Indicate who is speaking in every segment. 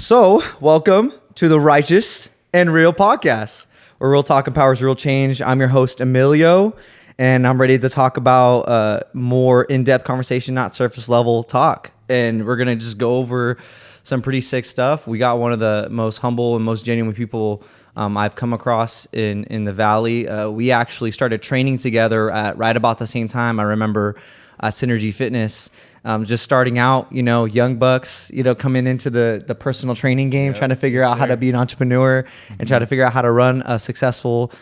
Speaker 1: So, welcome to the Righteous and Real podcast, where real talk empowers real change. I'm your host, Emilio, and I'm ready to talk about more in-depth conversation, not surface level talk. And we're going to just go over some pretty sick stuff. We got one of the most humble and most genuine people I've come across in the Valley. We actually started training together at right about the same time. I remember Synergy Fitness. Just starting out, young bucks, coming into the personal training game, trying to figure out how to be an entrepreneur and try to figure out how to run a successful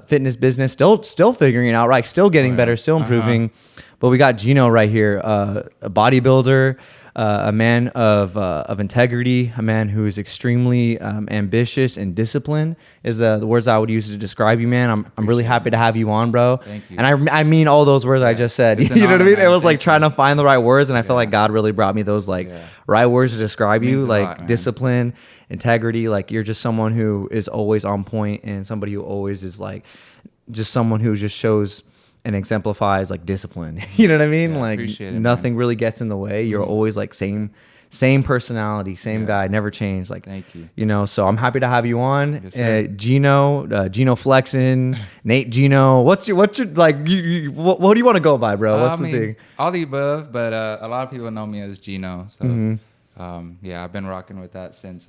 Speaker 1: fitness business. Still figuring it out, right? Still getting better, still improving. But we got Gino right here, a bodybuilder, a man of integrity, a man who is extremely ambitious and disciplined is the words I would use to describe you, man. I'm really happy to have you on, bro.
Speaker 2: Thank you.
Speaker 1: And I mean all those words I just said. You know what I mean? It was like trying to find the right words, and I feel like God really brought me those right words to describe you, like discipline, integrity. Like you're just someone who is always on point, and somebody who always is like just someone who just shows and exemplifies like discipline. You know what I mean?
Speaker 2: Yeah,
Speaker 1: like nothing really gets in the way. You're always like same personality, same guy, never changed. Like,
Speaker 2: thank you.
Speaker 1: So I'm happy to have you on.
Speaker 2: Yes,
Speaker 1: Gino Flexin, Nate Gino. What's your like? What do you want to go by, bro? What's the thing?
Speaker 2: All the above, but a lot of people know me as Gino. So I've been rocking with that since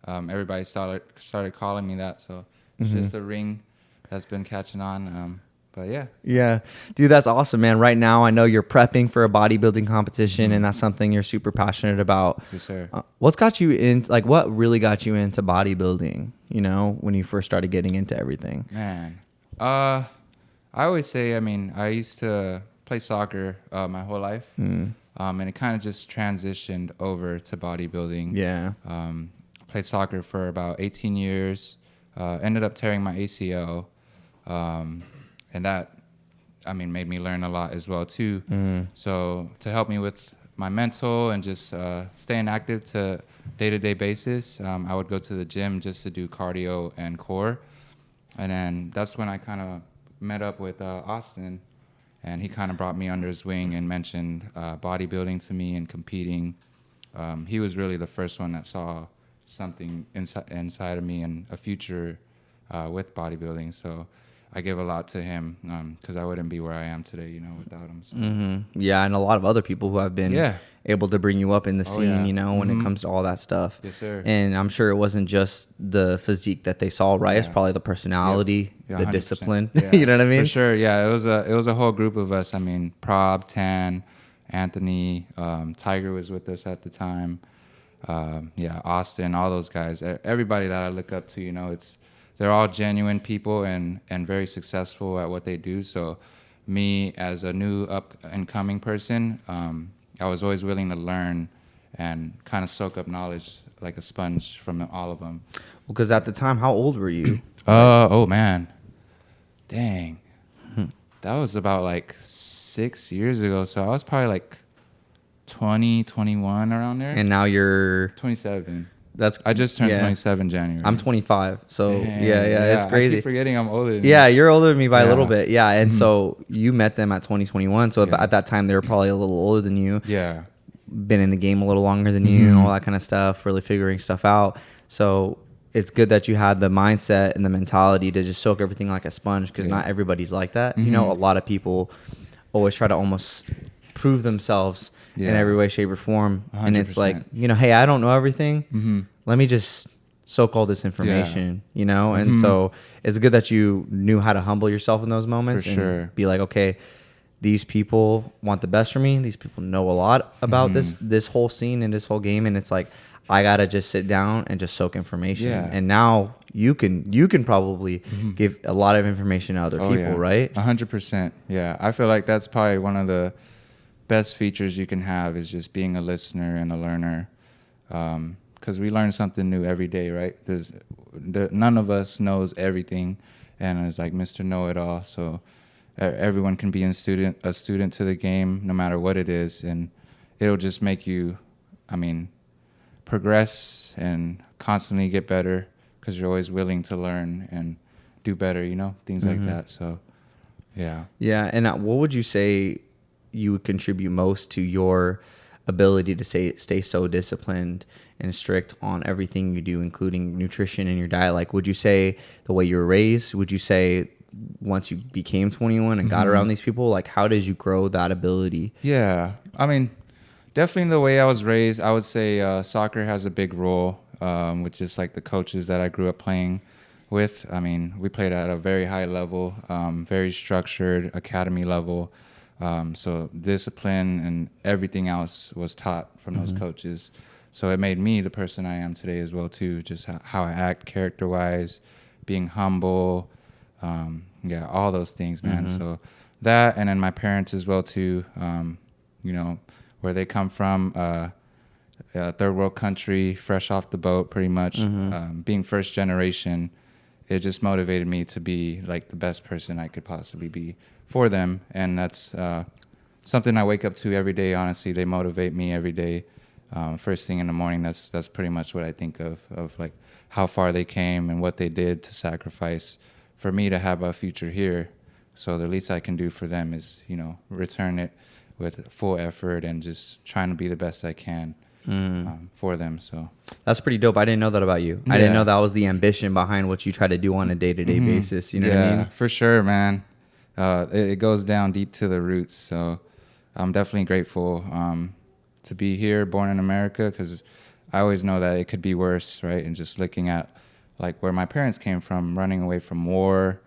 Speaker 2: everybody started calling me that. So it's just a ring that's been catching on. But yeah,
Speaker 1: dude, that's awesome, man. Right now, I know you're prepping for a bodybuilding competition, and that's something you're super passionate about.
Speaker 2: Yes, sir.
Speaker 1: What's got you in? Like, what really got you into bodybuilding? When you first started getting into everything.
Speaker 2: Man, I always say, I used to play soccer my whole life, and it kind of just transitioned over to bodybuilding.
Speaker 1: Yeah.
Speaker 2: Played soccer for about 18 years. Ended up tearing my ACL. And that, made me learn a lot as well, too. So to help me with my mental and just staying active to day-to-day basis, I would go to the gym just to do cardio and core. And then that's when I kind of met up with Austin, and he kind of brought me under his wing and mentioned bodybuilding to me and competing. He was really the first one that saw something inside of me and a future with bodybuilding. So I give a lot to him because I wouldn't be where I am today, without him. So.
Speaker 1: Yeah, and a lot of other people who have been able to bring you up in the scene, when it comes to all that stuff.
Speaker 2: Yes, sir.
Speaker 1: And I'm sure it wasn't just the physique that they saw, right? It's probably the personality, the discipline. You know what I mean?
Speaker 2: For sure. Yeah, it was a whole group of us. Prob, Tan, Anthony, Tiger was with us at the time. Austin, all those guys. Everybody that I look up to, they're all genuine people and very successful at what they do. So me as a new up and coming person, I was always willing to learn and kind of soak up knowledge like a sponge from all of them.
Speaker 1: Because at the time, how old were you?
Speaker 2: Oh man, dang. That was about like 6 years ago. So I was probably like 20, 21 around there.
Speaker 1: And now you're
Speaker 2: 27.
Speaker 1: I
Speaker 2: just turned 27 January.
Speaker 1: I'm 25. So it's crazy.
Speaker 2: I keep forgetting I'm older than
Speaker 1: you. You're older than me by a little bit. Yeah. And so you met them at 2021. So at that time they were probably a little older than you.
Speaker 2: Yeah.
Speaker 1: Been in the game a little longer than you, all that kind of stuff, really figuring stuff out. So it's good that you had the mindset and the mentality to just soak everything like a sponge, because not everybody's like that. A lot of people always try to almost prove themselves in every way, shape, or form. 100%. And it's like, hey, I don't know everything. Let me just soak all this information, And so it's good that you knew how to humble yourself in those moments and be like, okay, these people want the best for me. These people know a lot about this whole scene and this whole game. And it's like, I got to just sit down and just soak information. Yeah. And now you can probably give a lot of information to other people, right?
Speaker 2: 100%. Yeah. I feel like that's probably one of the best features you can have is just being a listener and a learner, because we learn something new every day, right? None of us knows everything, and it's like Mr. Know-It-All. So everyone can be a student to the game, no matter what it is, and it'll just make you, progress and constantly get better because you're always willing to learn and do better, things like that. So, yeah.
Speaker 1: Yeah, and what would you say you would contribute most to your ability to stay so disciplined and strict on everything you do, including nutrition and your diet? Like, would you say the way you were raised? Would you say once you became 21 and got around these people, like, how did you grow that ability?
Speaker 2: Yeah, I mean, definitely the way I was raised, I would say soccer has a big role with just like the coaches that I grew up playing with. I mean, we played at a very high level, very structured academy level. So discipline and everything else was taught from those coaches. So it made me the person I am today as well too. Just how I act character-wise, being humble, yeah, all those things, man. So that, and then my parents as well too. You know, where they come from, third world country, fresh off the boat, pretty much. Being first generation, it just motivated me to be like the best person I could possibly be for them. And that's something I wake up to every day. Honestly, they motivate me every day. First thing in the morning, that's pretty much what I think of like how far they came and what they did to sacrifice for me to have a future here. So the least I can do for them is, you know, return it with full effort and just trying to be the best I can for them. So
Speaker 1: that's pretty dope. I didn't know that about you. I didn't know that was the ambition behind what you try to do on a day-to-day basis. You know what I mean?
Speaker 2: For sure, man. It goes down deep to the roots. So I'm definitely grateful to be here, born in America, because I always know that it could be worse, right? And just looking at like where my parents came from, running away from war,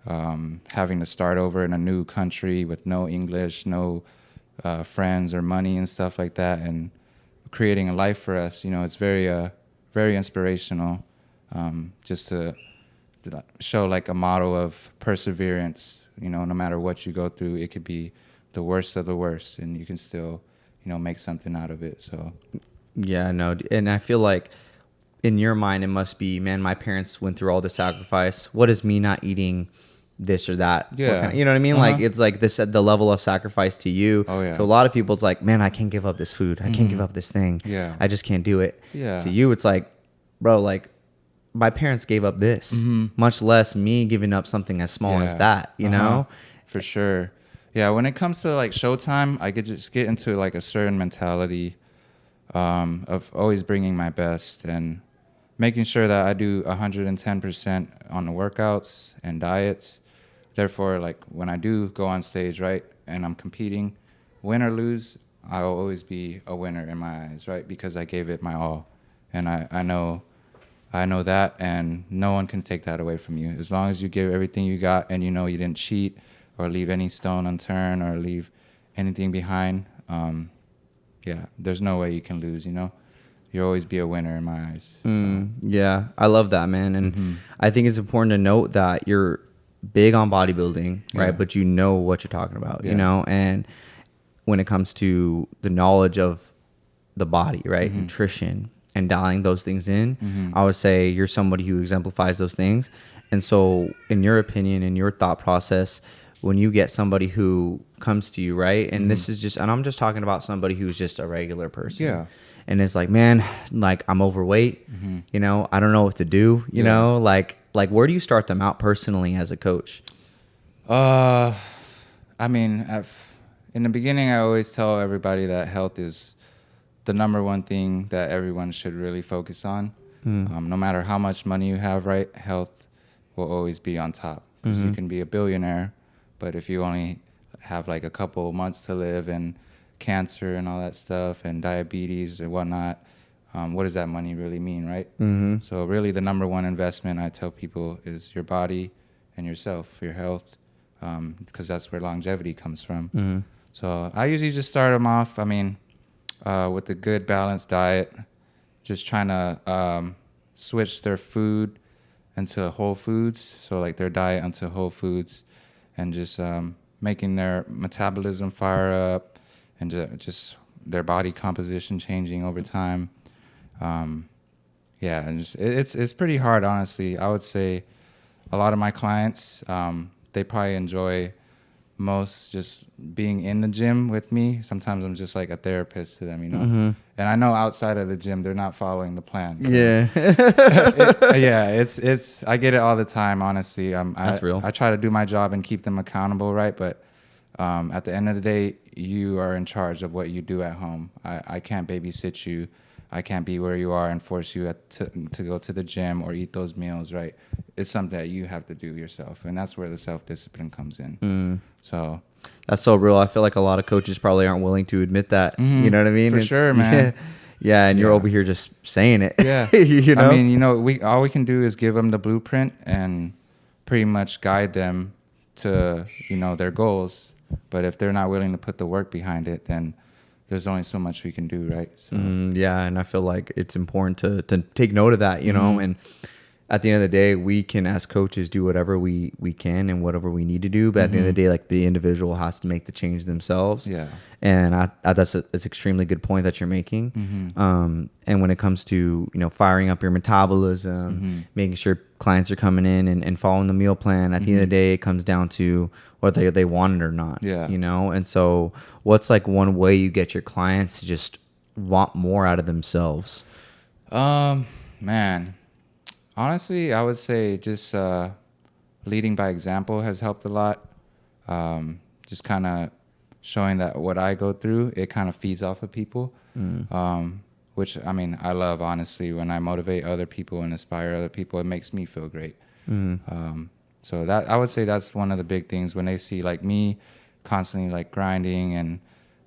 Speaker 2: having to start over in a new country with no English, no friends or money and stuff like that, and creating a life for us. You know, it's very very inspirational, just to show like a model of perseverance. You know, no matter what you go through, it could be the worst of the worst, and you can still, you know, make something out of it. So
Speaker 1: yeah, no, and I feel like in your mind it must be, man, my parents went through all the sacrifice. What is me not eating this or that?
Speaker 2: Yeah,
Speaker 1: you know what I mean? Like, it's like this, the level of sacrifice to you.
Speaker 2: Oh, yeah.
Speaker 1: To a lot of people, it's like, man, I can't give up this food. I can't give up this thing.
Speaker 2: Yeah.
Speaker 1: I just can't do it.
Speaker 2: Yeah.
Speaker 1: To you, it's like, bro, like my parents gave up this, much less me giving up something as small as that, you know?
Speaker 2: For sure. Yeah, when it comes to like showtime, I could just get into like a certain mentality of always bringing my best and making sure that I do 110% on the workouts and diets. Therefore, like when I do go on stage, right, and I'm competing, win or lose, I'll always be a winner in my eyes, right, because I gave it my all. And I know that, and no one can take that away from you. As long as you give everything you got and you know you didn't cheat or leave any stone unturned or leave anything behind, yeah, there's no way you can lose, you know? You'll always be a winner in my eyes. So.
Speaker 1: Yeah, I love that, man. And I think it's important to note that you're big on bodybuilding, right? But you know what you're talking about, you know? And when it comes to the knowledge of the body, right? Nutrition and dialing those things in, I would say you're somebody who exemplifies those things. And so in your opinion, in your thought process, when you get somebody who comes to you, right? And this is just, and I'm just talking about somebody who's just a regular person.
Speaker 2: Yeah.
Speaker 1: And it's like, man, like I'm overweight, you know, I don't know what to do, you know, like where do you start them out personally as a coach?
Speaker 2: I mean, in the beginning, I always tell everybody that health is the number one thing that everyone should really focus on. No matter how much money you have, right? Health will always be on top. 'Cause you can be a billionaire, but if you only have like a couple months to live and cancer and all that stuff and diabetes and whatnot, what does that money really mean, right? So really the number one investment I tell people is your body and yourself, your health, because that's where longevity comes from. So I usually just start them off, I mean, with a good balanced diet, just trying to switch their food into whole foods, so like their diet onto whole foods, and just making their metabolism fire up, and just their body composition changing over time. Yeah, and just, it's pretty hard, honestly. I would say a lot of my clients, they probably enjoy most just being in the gym with me. Sometimes I'm just like a therapist to them, you know. And I know outside of the gym, they're not following the plan. So it's I get it all the time, honestly.
Speaker 1: That's real.
Speaker 2: I try to do my job and keep them accountable, right? But At the end of the day, you are in charge of what you do at home. I can't babysit you. I can't be where you are and force you to go to the gym or eat those meals, right? It's something that you have to do yourself, and that's where the self-discipline comes in. So
Speaker 1: That's so real. I feel like a lot of coaches probably aren't willing to admit that. You know what I mean?
Speaker 2: For sure, man.
Speaker 1: Yeah, and you're over here just saying it.
Speaker 2: Yeah.
Speaker 1: You know?
Speaker 2: I mean, you know, all we can do is give them the blueprint and pretty much guide them to, you know, their goals. But if they're not willing to put the work behind it, then there's only so much we can do, right? So.
Speaker 1: Yeah, and I feel like it's important to take note of that, you know, and at the end of the day, we can, as coaches, do whatever we can and whatever we need to do. But at the end of the day, like, the individual has to make the change themselves.
Speaker 2: Yeah.
Speaker 1: And that's an extremely good point that you're making. And when it comes to, you know, firing up your metabolism, making sure clients are coming in and following the meal plan, at the end of the day, it comes down to whether they want it or not.
Speaker 2: Yeah.
Speaker 1: You know? And so what's like one way you get your clients to just want more out of themselves?
Speaker 2: Man, honestly, I would say just leading by example has helped a lot. Just kind of showing that what I go through, it kind of feeds off of people, which, I mean, I love, honestly. When I motivate other people and inspire other people, it makes me feel great. So that, I would say that's one of the big things. When they see like me constantly like grinding and,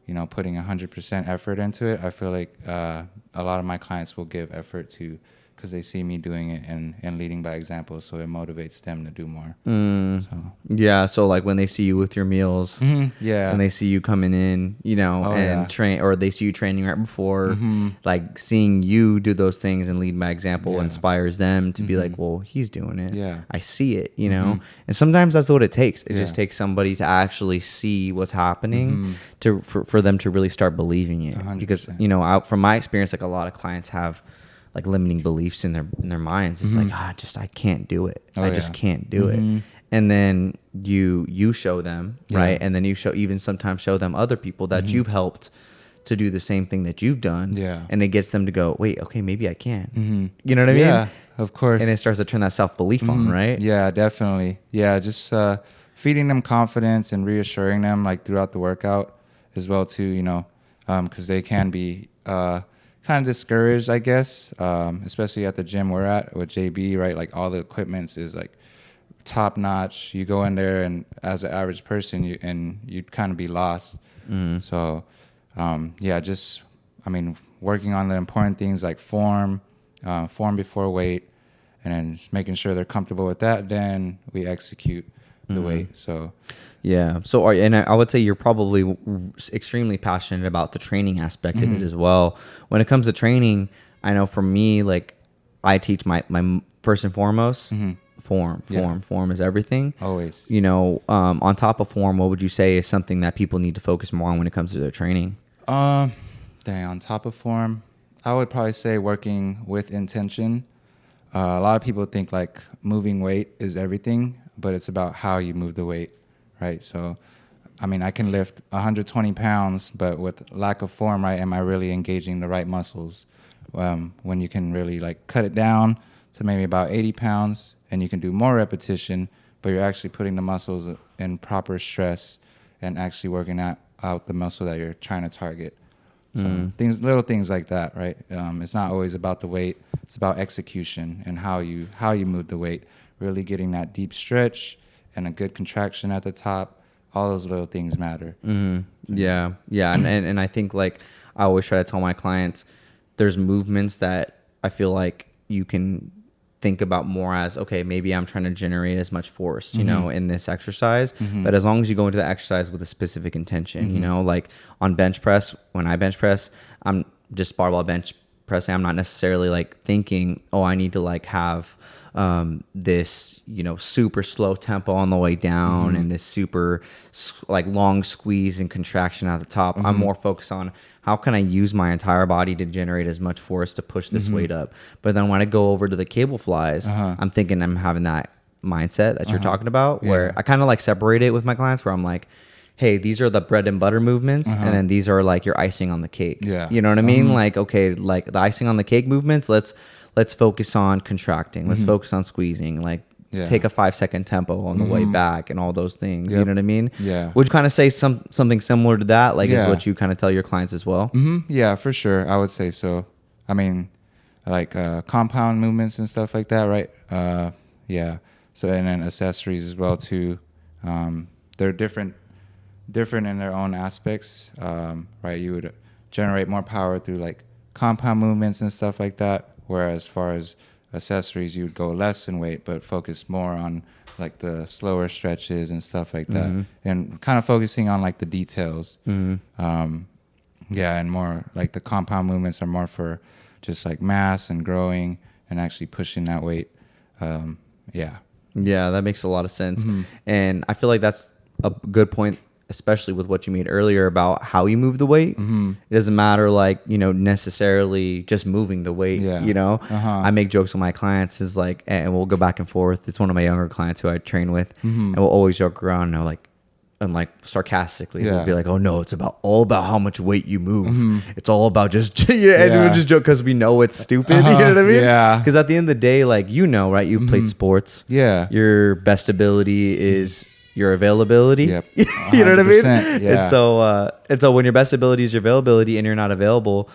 Speaker 2: you know, putting 100% effort into it, I feel like a lot of my clients will give effort to, because they see me doing it and leading by example, so it motivates them to do more. So.
Speaker 1: Yeah, so like when they see you with your meals,
Speaker 2: yeah,
Speaker 1: and they see you coming in, you know, train, or they see you training right before, like seeing you do those things and lead by example inspires them to be like, well, he's doing it.
Speaker 2: Yeah,
Speaker 1: I see it, you know, and sometimes that's what it takes. It just takes somebody to actually see what's happening for them to really start believing it.
Speaker 2: 100%.
Speaker 1: Because, you know, from my experience, like a lot of clients have like limiting beliefs in their minds. It's like, I can't do it. I just can't do it. And then you show them, right? And then you sometimes show them other people that you've helped to do the same thing that you've done.
Speaker 2: Yeah.
Speaker 1: And it gets them to go, wait, okay, maybe I can. You know what I mean?
Speaker 2: Yeah, of course.
Speaker 1: And it starts to turn that self-belief on, right?
Speaker 2: Yeah, definitely. Yeah, just feeding them confidence and reassuring them like throughout the workout as well too, you know, because they can be kind of discouraged, I guess, especially at the gym we're at with JB, right? Like all the equipment is like top notch. You go in there and as an average person, you'd kind of be lost. So, just, I mean, working on the important things like form before weight, and then just making sure they're comfortable with that. Then we execute the weight. So.
Speaker 1: Yeah. So, I would say you're probably extremely passionate about the training aspect of it as well. When it comes to training, I know for me, like, I teach my first and foremost, form is everything.
Speaker 2: Always.
Speaker 1: You know, on top of form, what would you say is something that people need to focus more on when it comes to their training?
Speaker 2: On top of form, I would probably say working with intention. A lot of people think like moving weight is everything, but it's about how you move the weight. Right. So, I mean, I can lift 120 pounds, but with lack of form, right? Am I really engaging the right muscles? When you can really like cut it down to maybe about 80 pounds and you can do more repetition, but you're actually putting the muscles in proper stress and actually working out the muscle that you're trying to target. So little things like that, right? It's not always about the weight. It's about execution and how you move the weight, really getting that deep stretch and a good contraction at the top. All those little things matter.
Speaker 1: Yeah. And I think, like, I always try to tell my clients, there's movements that I feel like you can think about more as, okay, maybe I'm trying to generate as much force, you know, in this exercise. But as long as you go into the exercise with a specific intention, you know, like on bench press, when I bench press, I'm just barbell bench pressing. I'm not necessarily like thinking, oh, I need to like have this, you know, super slow tempo on the way down and this super like long squeeze and contraction at the top. I'm more focused on how can I use my entire body to generate as much force to push this weight up. But then when I go over to the cable flies, I'm thinking I'm having that mindset that you're talking about, where I kind of like separate it with my clients, where I'm like, hey, these are the bread and butter movements, and then these are like your icing on the cake.
Speaker 2: Yeah.
Speaker 1: You know what I mean? Like, okay, like the icing on the cake movements, let's focus on contracting. Let's focus on squeezing. Like, take a 5-second tempo on the way back and all those things. You know what I mean?
Speaker 2: Yeah.
Speaker 1: Would you kind of say something similar to that? Like, is
Speaker 2: Yeah.
Speaker 1: what you kind of tell your clients as well?
Speaker 2: Yeah, for sure. I would say so. I mean, like compound movements and stuff like that, right? Yeah. So, and then accessories as well too. They're different in their own aspects, right? You would generate more power through like compound movements and stuff like that. Whereas as far as accessories, you would go less in weight, but focus more on like the slower stretches and stuff like that, and kind of focusing on like the details. Yeah, and more like the compound movements are more for just like mass and growing and actually pushing that weight. Yeah.
Speaker 1: Yeah, that makes a lot of sense. And I feel like that's a good point, especially with what you made earlier about how you move the weight. It doesn't matter, like, you know, necessarily just moving the weight.
Speaker 2: Yeah.
Speaker 1: You know, I make jokes with my clients is like, and we'll go back and forth. It's one of my younger clients who I train with, and we'll always joke around, and like sarcastically, we'll be like, "Oh no, it's all about how much weight you move. It's all about just," and we'll just joke because we know it's stupid. You know what I mean?
Speaker 2: Yeah.
Speaker 1: Because at the end of the day, like, you know, right? You played sports.
Speaker 2: Yeah.
Speaker 1: Your best ability is your availability.
Speaker 2: Yep.
Speaker 1: You know what I mean?
Speaker 2: 100%, yeah.
Speaker 1: And so when your best ability is your availability and you're not available,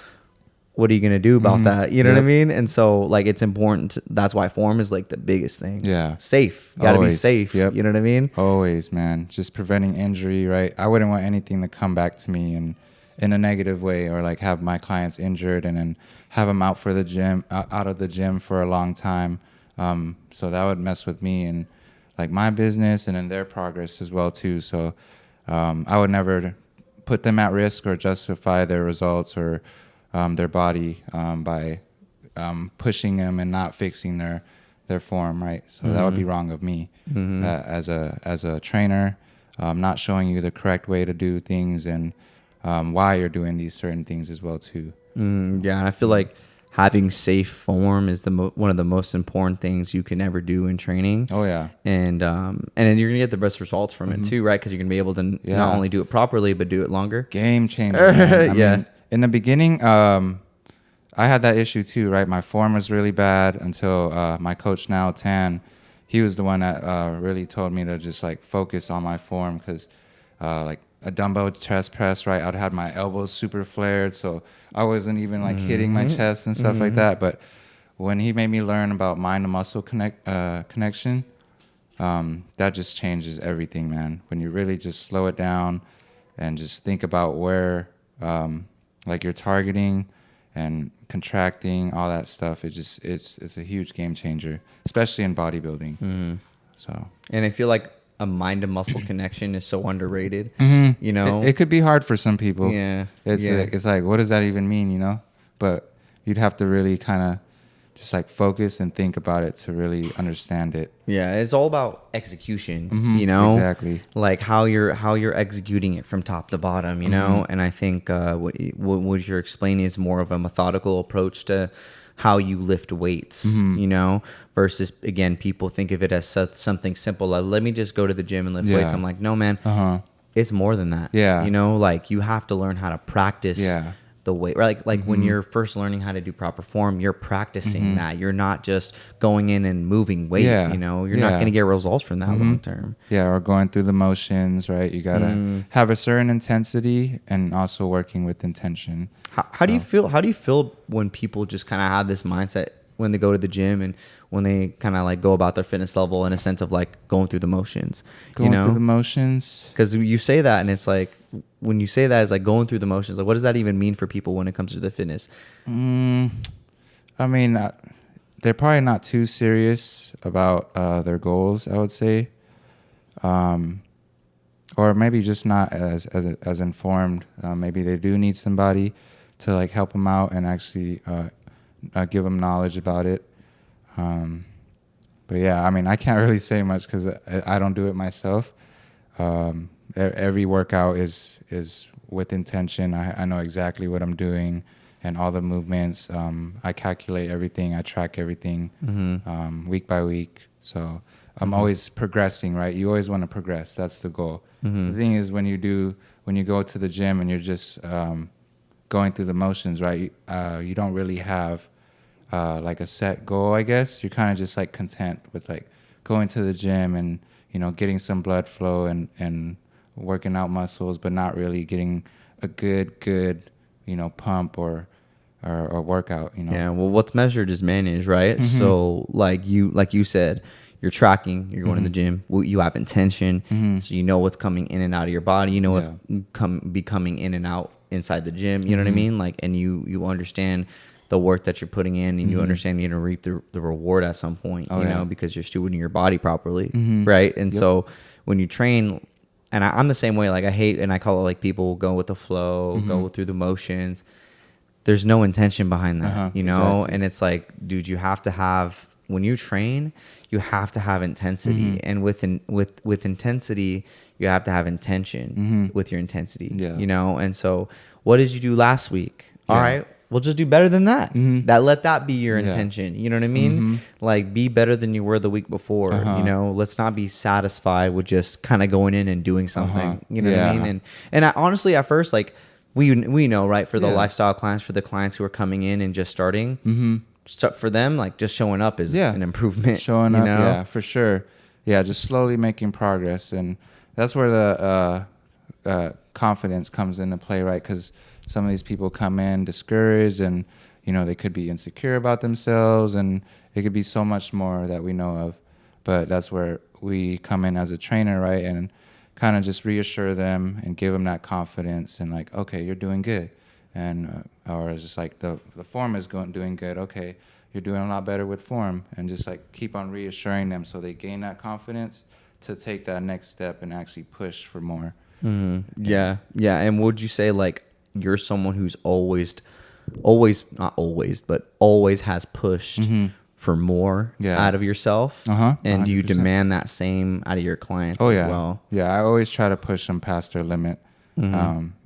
Speaker 1: what are you going to do about that? You know what I mean? And so, like, it's important. That's why form is like the biggest thing.
Speaker 2: Yeah.
Speaker 1: Safe. You got to be
Speaker 2: Always.
Speaker 1: safe.
Speaker 2: Yep.
Speaker 1: You know what I mean?
Speaker 2: Always, man. Just preventing injury, right? I wouldn't want anything to come back to me in a negative way, or like have my clients injured and then have them out of the gym for a long time. So that would mess with me and like my business and then their progress as well too. So I would never put them at risk or justify their results or their body by pushing them and not fixing their form, right? So that would be wrong of me as a trainer, not showing you the correct way to do things and why you're doing these certain things as well too.
Speaker 1: Yeah, and I feel like having safe form is one of the most important things you can ever do in training.
Speaker 2: Oh yeah,
Speaker 1: and then you're gonna get the best results from it too, right? Because you're gonna be able to not only do it properly but do it longer.
Speaker 2: Game changer. Man. I
Speaker 1: Yeah.
Speaker 2: mean, in the beginning, I had that issue too, right? My form was really bad until my coach now, Tan, he was the one that really told me to just like focus on my form, because like a dumbbell chest press, right? I'd had my elbows super flared, so I wasn't even like hitting my chest and stuff like that. But when he made me learn about mind to muscle connection, that just changes everything, man. When you really just slow it down and just think about where like you're targeting and contracting, all that stuff, it's a huge game changer, especially in bodybuilding. So,
Speaker 1: And I feel like a mind to muscle connection is so underrated. You know,
Speaker 2: it could be hard for some people.
Speaker 1: Yeah.
Speaker 2: It's like, what does that even mean, you know? But you'd have to really kind of just like focus and think about it to really understand it.
Speaker 1: Yeah, it's all about execution, you know?
Speaker 2: Exactly.
Speaker 1: Like how you're executing it from top to bottom, you know? And I think what you're explaining is more of a methodical approach to how you lift weights, you know, versus, again, people think of it as something simple. Like, let me just go to the gym and lift weights. I'm like, no, man, it's more than that.
Speaker 2: Yeah.
Speaker 1: You know, like, you have to learn how to practice the weight, right? Like when you're first learning how to do proper form, you're practicing that. You're not just going in and moving weight, you know, you're not going to get results from that long term.
Speaker 2: Yeah. Or going through the motions, right? You got to have a certain intensity and also working with intention.
Speaker 1: How do you feel when people just kind of have this mindset when they go to the gym and when they kind of like go about their fitness level in a sense of like going through the motions,
Speaker 2: Going
Speaker 1: you know?
Speaker 2: through the motions.
Speaker 1: Because you say that and it's like, when you say that, it's like going through the motions. Like, what does that even mean for people when it comes to the fitness?
Speaker 2: I mean, they're probably not too serious about their goals, I would say. Or maybe just not as informed. Maybe they do need somebody to like help them out and actually give them knowledge about it. But yeah, I mean, I can't really say much because I don't do it myself. Every workout is with intention. I know exactly what I'm doing and all the movements. I calculate everything. I track everything week by week. So I'm always progressing, right? You always want to progress. That's the goal. The thing is, when you go to the gym and you're just going through the motions, right? You don't really have like a set goal, I guess. You're kind of just like content with like going to the gym and, getting some blood flow and working out muscles, but not really getting a good, pump or workout,
Speaker 1: Yeah, well, what's measured is managed, right?
Speaker 2: Mm-hmm.
Speaker 1: So like you said, you're tracking, you're going to the gym, you have intention, so you know what's coming in and out of your body, you know what's coming in and out inside the gym, you know what I mean? Like, and you understand the work that you're putting in, and you understand you're gonna reap the reward at some point, because you're stewarding your body properly, right? And so when you train, and I'm the same way, like I hate, and I call it like people go with the flow, go through the motions. There's no intention behind that,
Speaker 2: exactly.
Speaker 1: And it's like, dude, you have to have, when you train, you have to have intensity, and with intensity, you have to have intention with your intensity, And so, what did you do last week? All right, we'll just do better than that. Let that be your intention. You know what I mean? Like, be better than you were the week before. Let's not be satisfied with just kind of going in and doing something. You know what I mean? And I, honestly, at first, like, we know, right, for the lifestyle clients, for the clients who are coming in and just starting, for them, like, just showing up is an improvement.
Speaker 2: Showing up, yeah, for sure. Yeah, just slowly making progress. And that's where the confidence comes into play, right? Because some of these people come in discouraged, and, they could be insecure about themselves, and it could be so much more that we know of. But that's where we come in as a trainer, right? And kind of just reassure them and give them that confidence, and like, okay, you're doing good. And or it's just like the form is doing good. Okay, you're doing a lot better with form, and just like keep on reassuring them so they gain that confidence to take that next step and actually push for more.
Speaker 1: Yeah. And would you say, like, you're someone who's always not always, but always has pushed for more out of yourself? And do you
Speaker 2: 100%.
Speaker 1: demand that same out of your clients as well?
Speaker 2: Yeah, I always try to push them past their limit.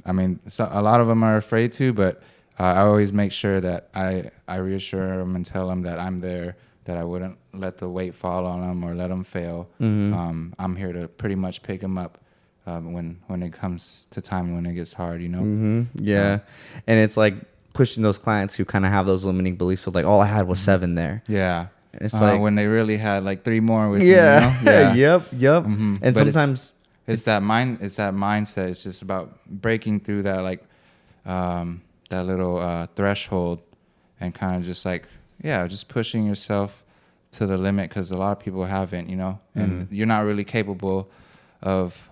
Speaker 2: I mean, a lot of them are afraid to, but I always make sure that I reassure them and tell them that I'm there, that I wouldn't let the weight fall on them or let them fail. I'm here to pretty much pick them up when it comes to time, when it gets hard,
Speaker 1: Yeah. And it's like pushing those clients who kind of have those limiting beliefs of like, all I had was 7 there.
Speaker 2: Yeah.
Speaker 1: And it's like,
Speaker 2: when they really had like 3 more with me,
Speaker 1: Yep. And
Speaker 2: But
Speaker 1: sometimes
Speaker 2: it's that mindset. It's just about breaking through that, like, that little threshold, and kind of just like, just pushing yourself to the limit, because a lot of people haven't, and you're not really capable of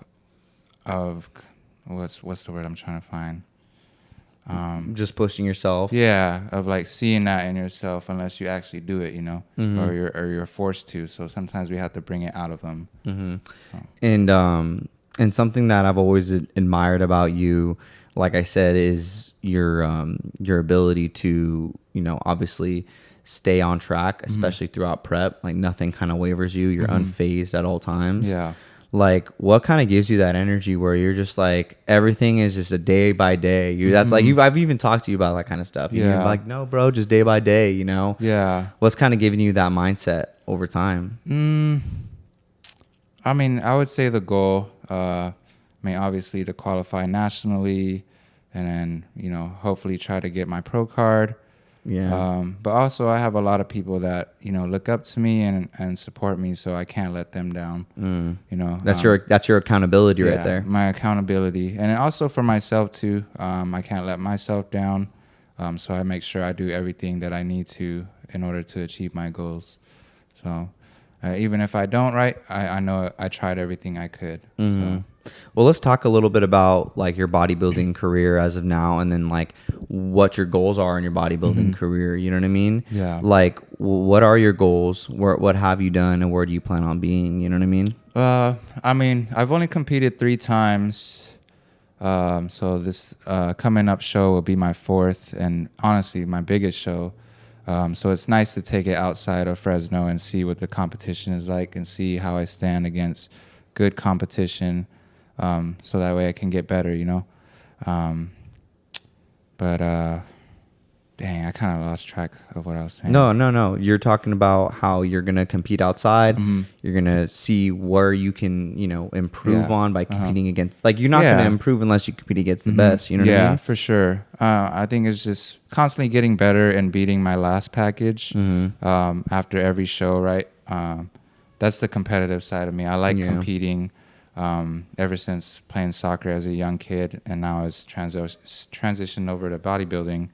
Speaker 2: what's the word I'm trying to find?
Speaker 1: just pushing yourself.
Speaker 2: Of like seeing that in yourself, unless you actually do it, or you're forced to. So sometimes we have to bring it out of them.
Speaker 1: And something that I've always admired about you, like I said, is your ability to, obviously stay on track, especially throughout prep. Like, nothing kind of wavers you. You're unfazed at all times. Like, what kind of gives you that energy where you're just like, everything is just a day by day? That's like, I've even talked to you about that kind of stuff. You're like, no, bro, just day by day, What's kind of giving you that mindset over time?
Speaker 2: I mean, I would say the goal, obviously to qualify nationally, and then, hopefully try to get my pro card. But also I have a lot of people that, look up to me and support me, so I can't let them down.
Speaker 1: That's your accountability right there.
Speaker 2: My accountability. And also for myself too. I can't let myself down. So I make sure I do everything that I need to in order to achieve my goals. So even if I don't, I know I tried everything I could. So.
Speaker 1: Well, let's talk a little bit about like your bodybuilding career as of now, and then like what your goals are in your bodybuilding career. You know what I mean?
Speaker 2: Yeah.
Speaker 1: Like, what are your goals? What have you done, and where do you plan on being? You know what I mean?
Speaker 2: I've only competed 3 times. So this coming up show will be my 4th, and honestly, my biggest show. So it's nice to take it outside of Fresno and see what the competition is like, and see how I stand against good competition. So that way I can get better, But dang, I kind of lost track of what I was saying.
Speaker 1: No. You're talking about how you're going to compete outside. You're going to see where you can, improve on by competing against. Like, you're not going to improve unless you compete against the best. You know what I mean?
Speaker 2: Yeah, for sure. I think it's just constantly getting better and beating my last package after every show, right? that's the competitive side of me. I like
Speaker 1: Yeah.
Speaker 2: competing. Ever since playing soccer as a young kid, and now it's transitioned over to bodybuilding.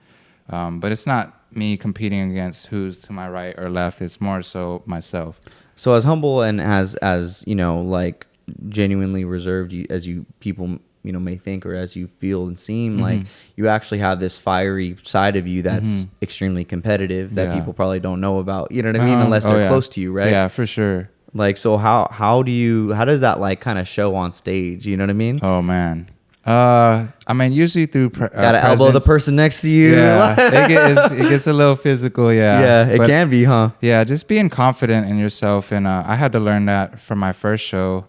Speaker 2: But it's not me competing against who's to my right or left. It's more so myself.
Speaker 1: So as humble and as you know, like genuinely reserved as you people may think, or as you feel and seem, like you actually have this fiery side of you that's extremely competitive that people probably don't know about. You know what I mean? Unless they're close to you, right?
Speaker 2: Yeah, for sure.
Speaker 1: Like, so how does that like kind of show on stage? You know what I mean?
Speaker 2: Oh man. I mean, usually through
Speaker 1: Gotta elbow the person next to you.
Speaker 2: Yeah, it gets a little physical. Yeah,
Speaker 1: yeah, it can be, huh?
Speaker 2: Yeah, just being confident in yourself, and I had to learn that from my first show.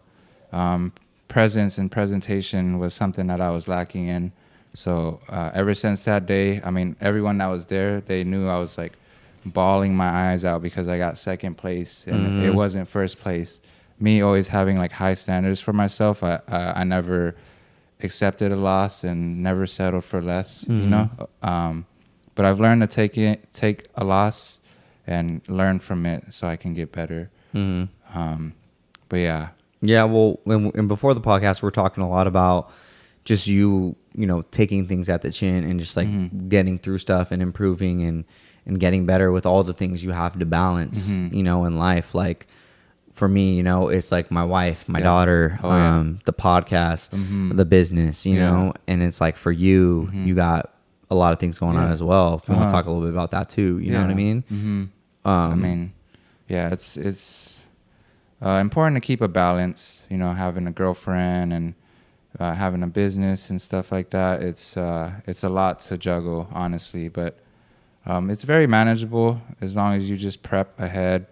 Speaker 2: Presence and presentation was something that I was lacking in. So ever since that day, I mean, everyone that was there, they knew I was like bawling my eyes out because I got second place, and it wasn't first place. Me always having like high standards for myself, I never accepted a loss and never settled for less, you know. But I've learned to take a loss and learn from it so I can get better. But yeah.
Speaker 1: Yeah, well, and before the podcast, we're talking a lot about just you taking things at the chin and just like getting through stuff and improving and getting better with all the things you have to balance, in life. Like for me, it's like my wife, my daughter, the podcast, the business, you know, and it's like for you, you got a lot of things going on as well. If you want to talk a little bit about that too, you know what I mean?
Speaker 2: I mean, yeah, it's important to keep a balance, having a girlfriend and having a business and stuff like that. It's a lot to juggle, honestly, but it's very manageable as long as you just prep ahead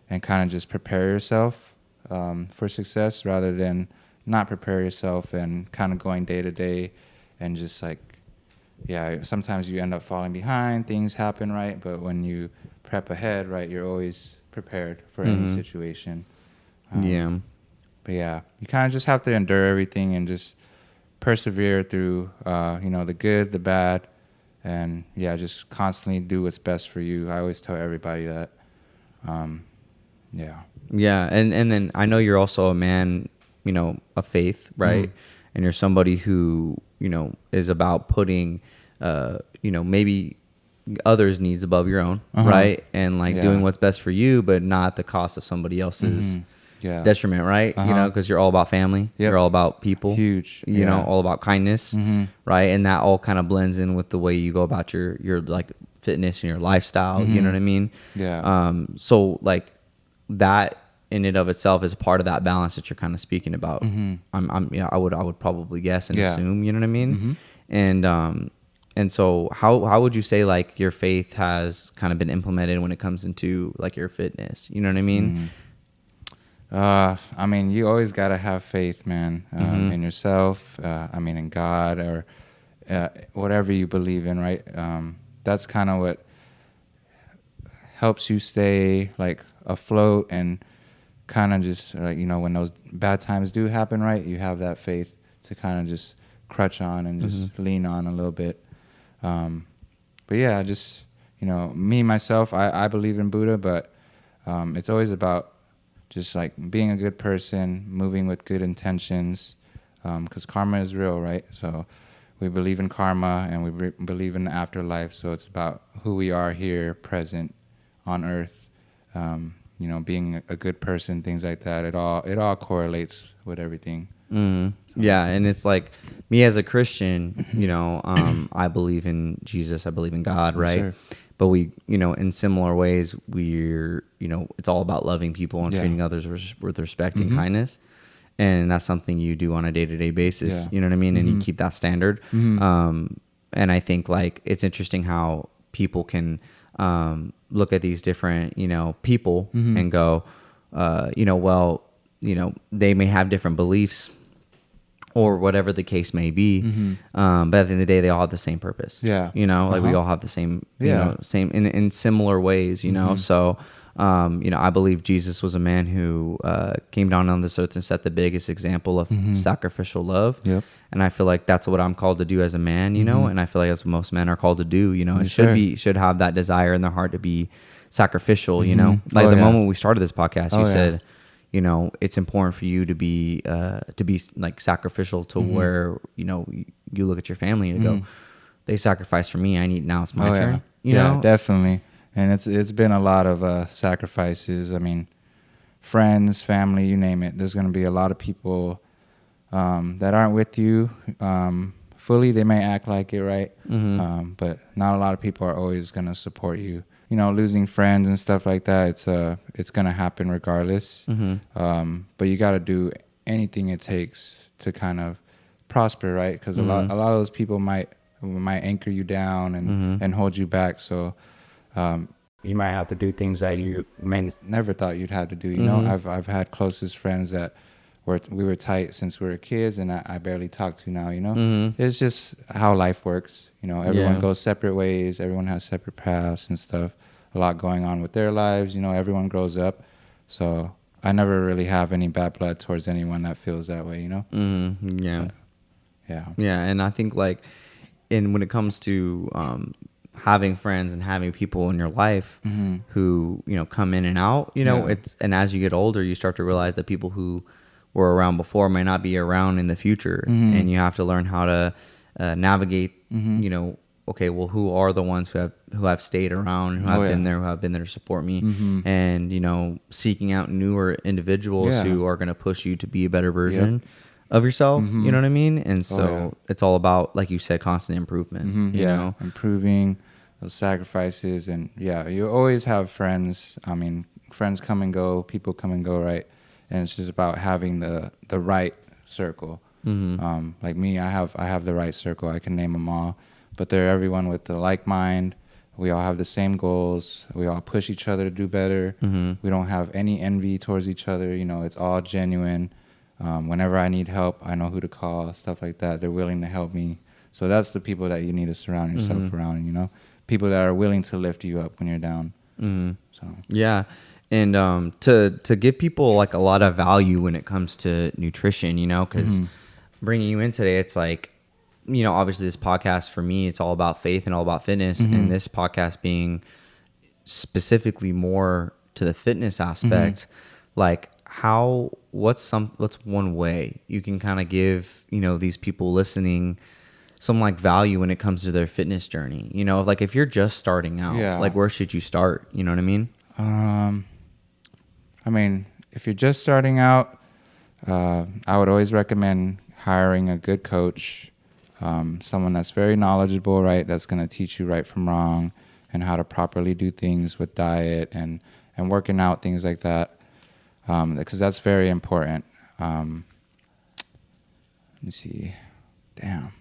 Speaker 2: and kind of just prepare yourself for success, rather than not prepare yourself and kind of going day to day and just like, yeah, sometimes you end up falling behind, things happen, right? But when you prep ahead, right, you're always prepared for any situation. But yeah, you kind of just have to endure everything and just persevere through, the good, the bad, and yeah, just constantly do what's best for you. I always tell everybody that.
Speaker 1: Yeah, and then I know you're also a man, of faith, right? And you're somebody who is about putting, maybe others' needs above your own, right? And like doing what's best for you, but not at the cost of somebody else's detriment, right? Because you're all about family. You're all about people.
Speaker 2: Huge.
Speaker 1: All about kindness, right? And that all kind of blends in with the way you go about your like fitness and your lifestyle. You know what I mean?
Speaker 2: Yeah.
Speaker 1: So like that in and of itself is part of that balance that you're kind of speaking about. I would probably guess and assume. You know what I mean? And so how would you say like your faith has kind of been implemented when it comes into like your fitness? You know what I mean?
Speaker 2: I mean, you always got to have faith, man, in yourself, in God, or whatever you believe in, right? That's kind of what helps you stay like afloat and kind of just like, when those bad times do happen, right? You have that faith to kind of just crutch on and just lean on a little bit. But yeah, just, me, myself, I believe in Buddha, but it's always about just like being a good person, moving with good intentions, because karma is real, right? So we believe in karma and we believe in the afterlife. So it's about who we are here, present on earth, being a good person, things like that. It all correlates with everything.
Speaker 1: Yeah, and it's like me as a Christian, I believe in Jesus, I believe in God, right? Sure. But we, in similar ways, we're, it's all about loving people and treating others with respect and kindness. And that's something you do on a day-to-day basis, you know what I mean? And you keep that standard. And I think like it's interesting how people can look at these different, people and go, they may have different beliefs or whatever the case may be. But at the end of the day, they all have the same purpose. Yeah. We all have the same, same in similar ways, So, I believe Jesus was a man who came down on this earth and set the biggest example of sacrificial love. Yep. And I feel like that's what I'm called to do as a man, and I feel like that's what most men are called to do, and should have that desire in their heart to be sacrificial, Like the moment we started this podcast, you said, it's important for you to be like sacrificial to where, you look at your family and go, they sacrificed for me. I need, now it's my turn, you know?
Speaker 2: Definitely. And it's been a lot of sacrifices. I mean, friends, family, you name it. There's going to be a lot of people that aren't with you fully. They may act like it, right? But not a lot of people are always going to support you. Losing friends and stuff like that, it's going to happen regardless. But you got to do anything it takes to kind of prosper, right? Because a lot of those people might anchor you down and hold you back. So you might have to do things that you may never thought you'd have to do. I've had closest friends that we were tight since we were kids, and I barely talk to now. It's just how life works. Everyone goes separate ways. Everyone has separate paths and stuff. A lot going on with their lives. Everyone grows up. So I never really have any bad blood towards anyone that feels that way.
Speaker 1: Yeah.
Speaker 2: But, yeah.
Speaker 1: Yeah, and I think when it comes to having friends and having people in your life who come in and out, and as you get older, you start to realize that people who were around before may not be around in the future, and you have to learn how to navigate. Okay, well, who are the ones who have stayed around, who have been there to support me, and seeking out newer individuals who are going to push you to be a better version of yourself. You know what I mean? And so it's all about, like you said, constant improvement.
Speaker 2: Improving those sacrifices, and you always have friends. I mean, friends come and go, people come and go, right? And it's just about having the right circle. Like me, I have the right circle. I can name them all, but they're everyone with the like mind. We all have the same goals. We all push each other to do better. We don't have any envy towards each other. It's all genuine. Whenever I need help, I know who to call, stuff like that. They're willing to help me. So that's the people that you need to surround yourself around, people that are willing to lift you up when you're down. So
Speaker 1: yeah. And to give people like a lot of value when it comes to nutrition, because bringing you in today, it's like, obviously this podcast for me, it's all about faith and all about fitness, and this podcast being specifically more to the fitness aspect, like what's one way you can kind of give these people listening some like value when it comes to their fitness journey? Like if you're just starting out, like where should you start? You know what I mean?
Speaker 2: I mean, if you're just starting out, I would always recommend hiring a good coach, someone that's very knowledgeable, right? That's going to teach you right from wrong and how to properly do things with diet and working out, things like that, because that's very important. Let me see. Damn.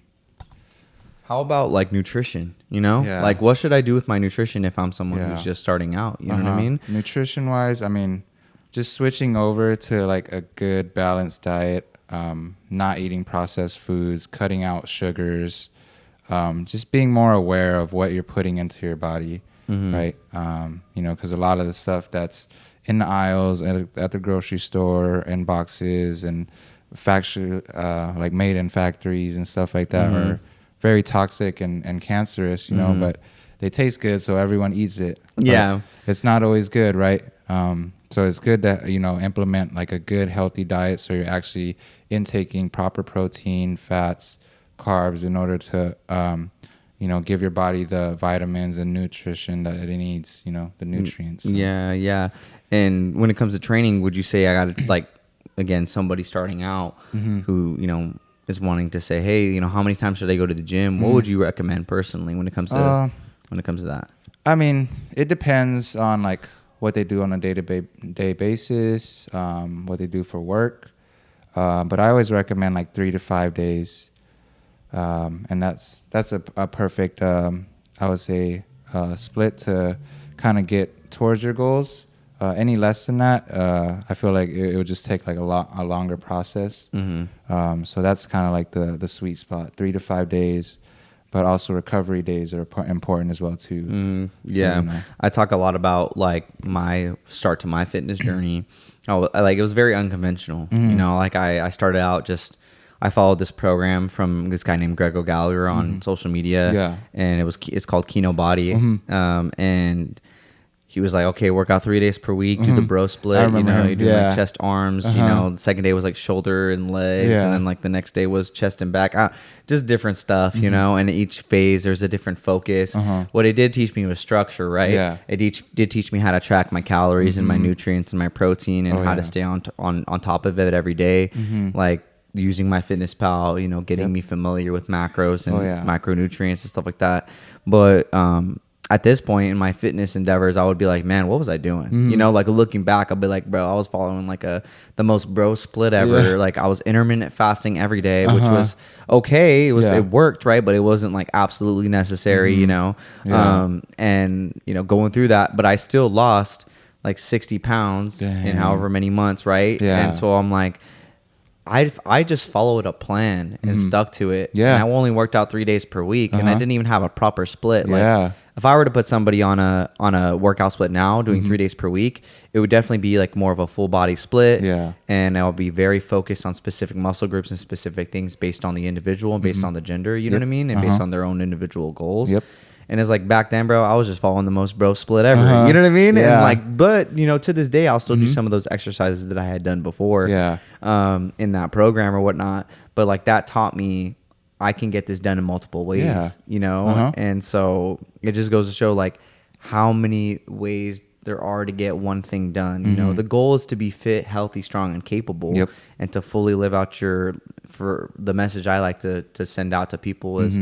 Speaker 1: How about like nutrition, like what should I do with my nutrition if I'm someone who's just starting out? You know what I mean?
Speaker 2: Nutrition wise, I mean, just switching over to like a good balanced diet, not eating processed foods, cutting out sugars, just being more aware of what you're putting into your body, right? Because a lot of the stuff that's in the aisles at the grocery store and boxes and like made in factories and stuff like that are very toxic and cancerous, but they taste good, so everyone eats it. But it's not always good, right? So it's good to, implement like a good healthy diet so you're actually intaking proper protein, fats, carbs in order to, give your body the vitamins and nutrition that it needs, the nutrients. So.
Speaker 1: Yeah. And when it comes to training, would you say I got to, like, again, somebody starting out who, is wanting to say, hey, how many times should I go to the gym? What would you recommend personally when it comes to that?
Speaker 2: I mean, it depends on like what they do on a day-to-day basis, what they do for work. But I always recommend like 3 to 5 days. And that's a perfect, I would say, split to kind of get towards your goals. Any less than that, I feel like it would just take like a longer process. So that's kind of like the sweet spot, 3 to 5 days. But also recovery days are important as well too.
Speaker 1: Yeah, I talk a lot about like my start to my fitness journey. It was very unconventional. Like I started out I followed this program from this guy named Grego Gallagher on social media, and it's called Kino Body, and he was like, okay, work out 3 days per week, do the bro split, you know, you do like chest, arms, you know, the second day was like shoulder and legs, and then like the next day was chest and back, just different stuff, you know, and each phase there's a different focus. What it did teach me was structure, right?
Speaker 2: Yeah.
Speaker 1: It did teach me how to track my calories and my nutrients and my protein and how to stay on top of it every day, like using my Fitness Pal, you know, getting me familiar with macros and micronutrients and stuff like that. But at this point in my fitness endeavors, I would be like, man, what was I doing? You know, like looking back, I'll be like, bro, I was following like the most bro split ever. Like I was intermittent fasting every day, which was okay. It worked, right? But it wasn't like absolutely necessary, you know? And you know, going through that, but I still lost like 60 pounds in however many months. Right. And so I'm like, I just followed a plan and stuck to it. And I only worked out 3 days per week, and I didn't even have a proper split. Like if I were to put somebody on a workout split now, doing 3 days per week, it would definitely be like more of a full body split. And I'll be very focused on specific muscle groups and specific things based on the individual and based on the gender. You know what I mean? And based on their own individual goals. And it's like back then, bro, I was just following the most bro split ever. You know what I mean? And like, but you know, to this day, I'll still do some of those exercises that I had done before in that program or whatnot. But like that taught me I can get this done in multiple ways, you know? And so it just goes to show like how many ways there are to get one thing done. You know, the goal is to be fit, healthy, strong, and capable, and to fully live out for the message I like to send out to people is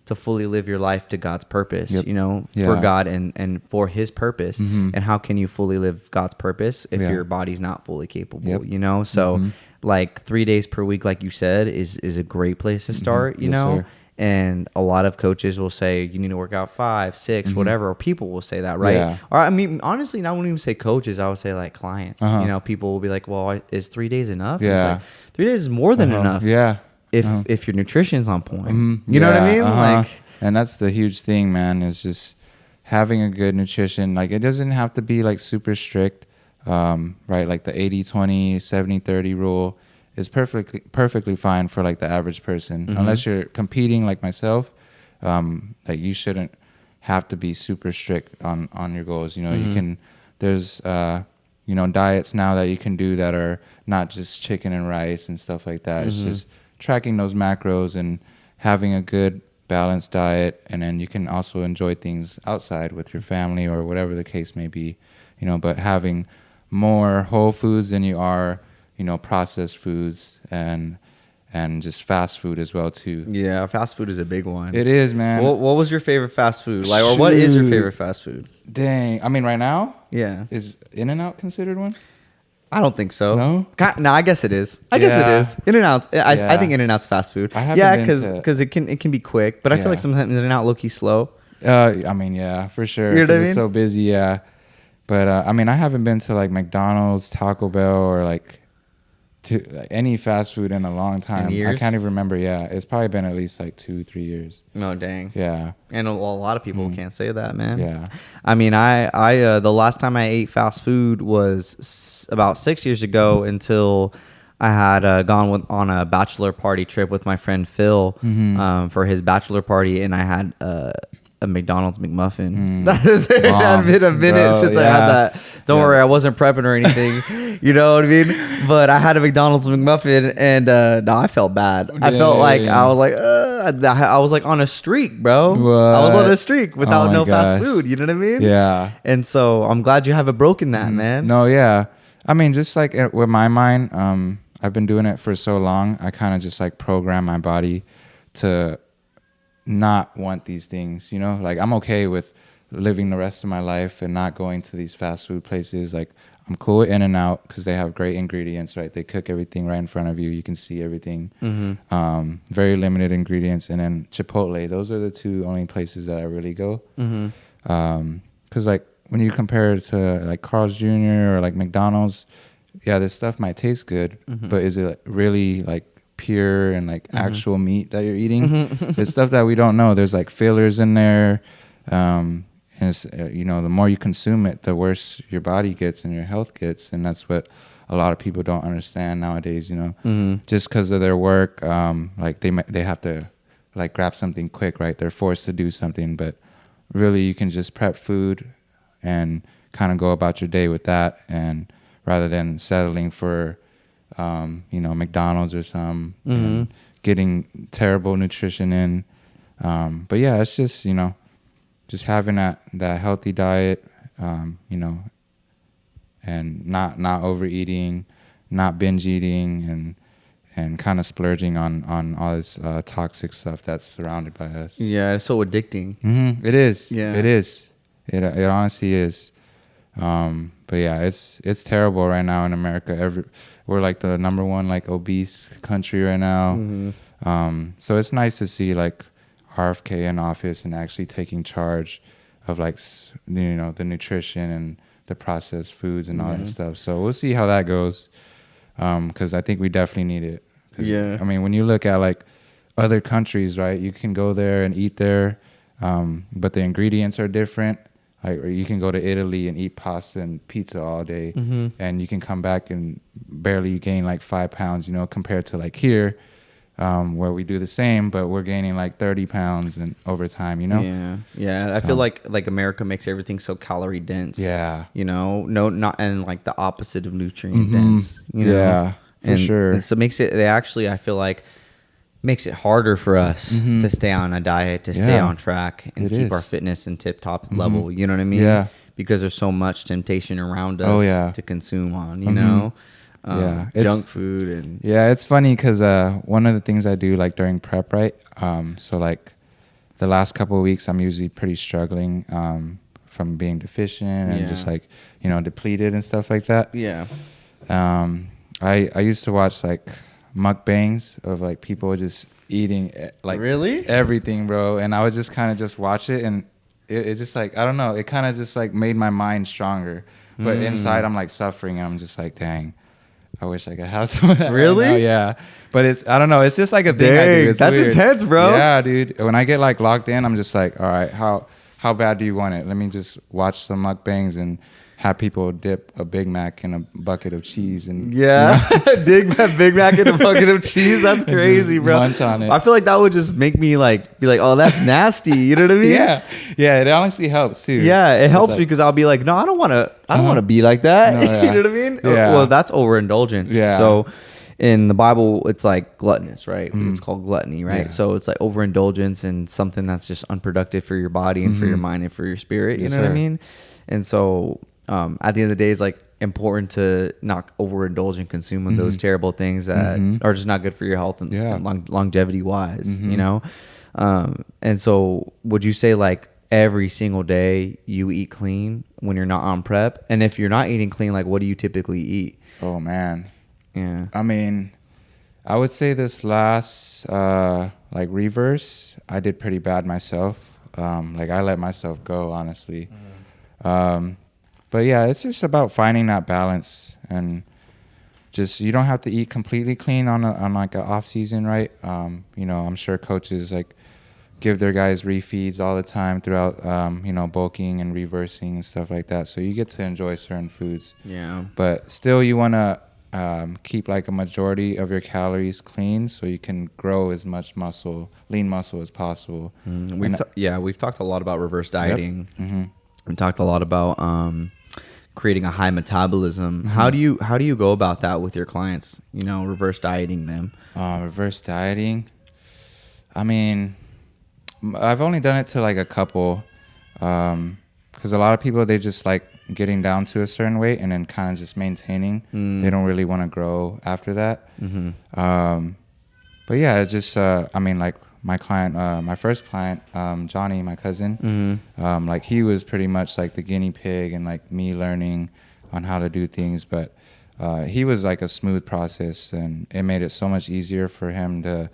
Speaker 1: to fully live your life to God's purpose, you know, for God and for his purpose. And how can you fully live God's purpose if your body's not fully capable, you know? So like 3 days per week, like you said, is a great place to start, you know? Sir. And a lot of coaches will say, you need to work out 5, 6, whatever, or people will say that, right? Or I mean, honestly, I wouldn't even say coaches. I would say like clients, you know, people will be like, well, is 3 days enough? And it's like 3 days is more than enough. If your nutrition's on point, you know what I mean? Like,
Speaker 2: and that's the huge thing, man, is just having a good nutrition. Like it doesn't have to be like super strict, right? Like the 80-20, 70-30 rule is perfectly fine for like the average person, unless you're competing like myself. Like you shouldn't have to be super strict on your goals. You know, you can, there's, you know, diets now that you can do that are not just chicken and rice and stuff like that. It's just tracking those macros and having a good balanced diet, and then you can also enjoy things outside with your family or whatever the case may be, you know, but having more whole foods than you are, you know, processed foods and just fast food as well too.
Speaker 1: Yeah, fast food is a big one.
Speaker 2: It is, man.
Speaker 1: What was your favorite fast food? Like, or what is your favorite fast food?
Speaker 2: Dang. I mean, right now?
Speaker 1: Yeah.
Speaker 2: Is In-N-Out considered one?
Speaker 1: I don't think so.
Speaker 2: No?
Speaker 1: No, I guess it is. I guess it is. In-N-Out. I think In-N-Out's fast food. Because it can be quick, but I feel like sometimes In-N-Out low-key slow.
Speaker 2: I mean, yeah, for sure.
Speaker 1: You know what I mean?
Speaker 2: It's so busy, yeah. But I mean, I haven't been to like McDonald's, Taco Bell, or like to like, any fast food in a long time. I can't even remember. Yeah, it's probably been at least like 2-3 years.
Speaker 1: No, dang.
Speaker 2: Yeah.
Speaker 1: And a lot of people can't say that, man.
Speaker 2: Yeah.
Speaker 1: I mean, I the last time I ate fast food was about 6 years ago, until I had gone on a bachelor party trip with my friend Phil for his bachelor party, and I had a McDonald's McMuffin. It had been a minute since I had that. Don't worry, I wasn't prepping or anything. You know what I mean? But I had a McDonald's McMuffin, and no, I felt bad. I felt like I was like on a streak, bro.
Speaker 2: What?
Speaker 1: I was on a streak without no fast
Speaker 2: gosh.
Speaker 1: food. You know what I mean?
Speaker 2: Yeah.
Speaker 1: And so I'm glad you haven't broken that, man.
Speaker 2: No, yeah. I mean, just like with my mind, I've been doing it for so long. I kind of just like program my body to not want these things, you know? Like I'm okay with living the rest of my life and not going to these fast food places. Like I'm cool with In-N-Out because they have great ingredients, right? They cook everything right in front of you. You can see everything. Very limited ingredients. And then Chipotle, those are the two only places that I really go. Because like when you compare it to like Carl's Jr. or like McDonald's, yeah, this stuff might taste good, but is it really like pure and like actual meat that you're eating? It's stuff that we don't know. There's like fillers in there, and it's, you know, the more you consume it, the worse your body gets and your health gets, and that's what a lot of people don't understand nowadays, you know. Just because of their work, like they have to like grab something quick, right? They're forced to do something, but really you can just prep food and kind of go about your day with that, and rather than settling for, McDonald's or some, and getting terrible nutrition in. But yeah, it's just, just having that healthy diet, and not overeating, not binge eating, and kind of splurging on all this toxic stuff that's surrounded by us.
Speaker 1: Yeah, it's so addicting.
Speaker 2: It is.
Speaker 1: Yeah.
Speaker 2: It is. It honestly is. But yeah, it's terrible right now in America. We're like the number one like obese country right now. So it's nice to see like RFK in office and actually taking charge of like the nutrition and the processed foods and all that stuff. So we'll see how that goes. Because I think we definitely need it.
Speaker 1: Yeah.
Speaker 2: I mean, when you look at like other countries, right, you can go there and eat there, but the ingredients are different. Like, or you can go to Italy and eat pasta and pizza all day, and you can come back and barely gain like 5 pounds, compared to like here, where we do the same, but we're gaining like 30 pounds and over time,
Speaker 1: Yeah. I feel like America makes everything so calorie dense.
Speaker 2: Yeah.
Speaker 1: And like the opposite of nutrient dense.
Speaker 2: Yeah, for sure.
Speaker 1: And so I feel like makes it harder for us to stay on a diet, to stay on track, and keep our fitness in tip top level. You know what I mean?
Speaker 2: Yeah.
Speaker 1: Because there's so much temptation around us to consume on, junk food and
Speaker 2: it's funny because one of the things I do like during prep, right? So like the last couple of weeks, I'm usually pretty struggling from being deficient and just like depleted and stuff like that.
Speaker 1: Yeah.
Speaker 2: I used to watch like mukbangs of like people just eating like
Speaker 1: really
Speaker 2: everything, bro, and I would just kind of just watch it, and it just like, I don't know, it kind of just like made my mind stronger, but inside I'm like suffering, and I'm just like, dang, I wish I could have some of that.
Speaker 1: Really?
Speaker 2: Right now. Yeah, but it's, I don't know, it's just like a thing I do. It's
Speaker 1: that's
Speaker 2: weird.
Speaker 1: Intense, bro.
Speaker 2: Yeah, dude, when I get like locked in, I'm just like, all right, how bad do you want it? Let me just watch some mukbangs and have people dip a Big Mac in a bucket of cheese and
Speaker 1: Big Mac in a bucket of cheese. That's crazy, bro.
Speaker 2: Munch on it.
Speaker 1: I feel like that would just make me like be like, oh, that's nasty. You know what I mean?
Speaker 2: Yeah. It honestly helps too.
Speaker 1: Yeah, it helps like, because I'll be like, no, I don't want to be like that.
Speaker 2: No, yeah.
Speaker 1: You know what I mean?
Speaker 2: Yeah.
Speaker 1: Well, that's overindulgence.
Speaker 2: Yeah.
Speaker 1: So in the Bible, it's like gluttonous, right? It's called gluttony, right?
Speaker 2: Yeah.
Speaker 1: So it's like overindulgence and something that's just unproductive for your body and for your mind and for your spirit. You know what I mean? And so at the end of the day, it's like important to not overindulge and consume of those terrible things that are just not good for your health and longevity wise, and so would you say like every single day you eat clean when you're not on prep? And if you're not eating clean, like what do you typically eat?
Speaker 2: Oh man.
Speaker 1: Yeah.
Speaker 2: I mean, I would say this last like reverse, I did pretty bad myself. Like I let myself go, honestly. But yeah, it's just about finding that balance, and just, you don't have to eat completely clean on like an off season, right? I'm sure coaches like give their guys refeeds all the time throughout, bulking and reversing and stuff like that. So you get to enjoy certain foods.
Speaker 1: Yeah.
Speaker 2: But still, you want to keep like a majority of your calories clean so you can grow as much lean muscle as possible.
Speaker 1: We've talked a lot about reverse dieting.
Speaker 2: Yep.
Speaker 1: We talked a lot about creating a high metabolism. How do you go about that with your clients? Reverse dieting them.
Speaker 2: Reverse dieting. I mean, I've only done it to like a couple, because a lot of people, they just like getting down to a certain weight and then kind of just maintaining. They don't really want to grow after that. But yeah, it's just like my client, my first client, Johnny, my cousin, like he was pretty much like the guinea pig and like me learning on how to do things. But he was like a smooth process, and it made it so much easier for him to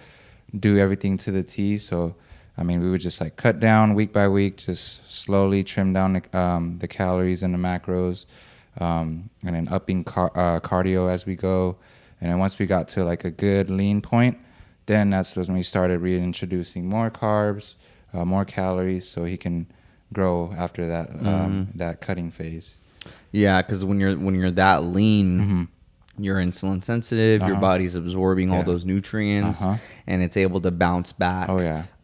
Speaker 2: do everything to the T. So, I mean, we would just like cut down week by week, just slowly trim down the calories and the macros, and then upping cardio as we go. And then once we got to like a good lean point, then that's when we started reintroducing more carbs, more calories, so he can grow after that that cutting phase.
Speaker 1: Yeah, because when you're that lean, you're insulin sensitive, your body's absorbing all those nutrients, and it's able to bounce back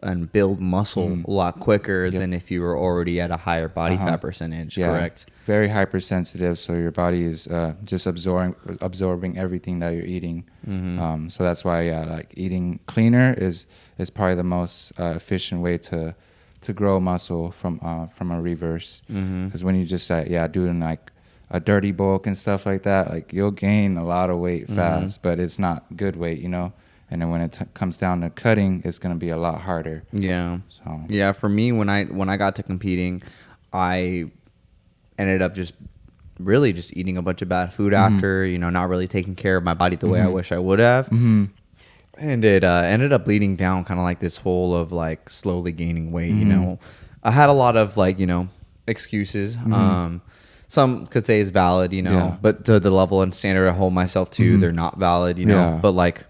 Speaker 1: and build muscle a lot quicker than if you were already at a higher body fat percentage, correct?
Speaker 2: Very hypersensitive, so your body is just absorbing everything that you're eating. So that's why, like eating cleaner is probably the most efficient way to grow muscle from a reverse. Because when you just doing like a dirty bulk and stuff like that, like you'll gain a lot of weight fast, but it's not good weight, you know. And then when it comes down to cutting, it's gonna be a lot harder.
Speaker 1: Yeah. So yeah, for me, when I got to competing, I ended up just eating a bunch of bad food after, you know, not really taking care of my body the way I wish I would have. And it ended up leading down kind of like this hole of like slowly gaining weight. You know, I had a lot of like, you know, excuses. Some could say is valid, you know, but to the level and standard I hold myself to, they're not valid, you know. But like,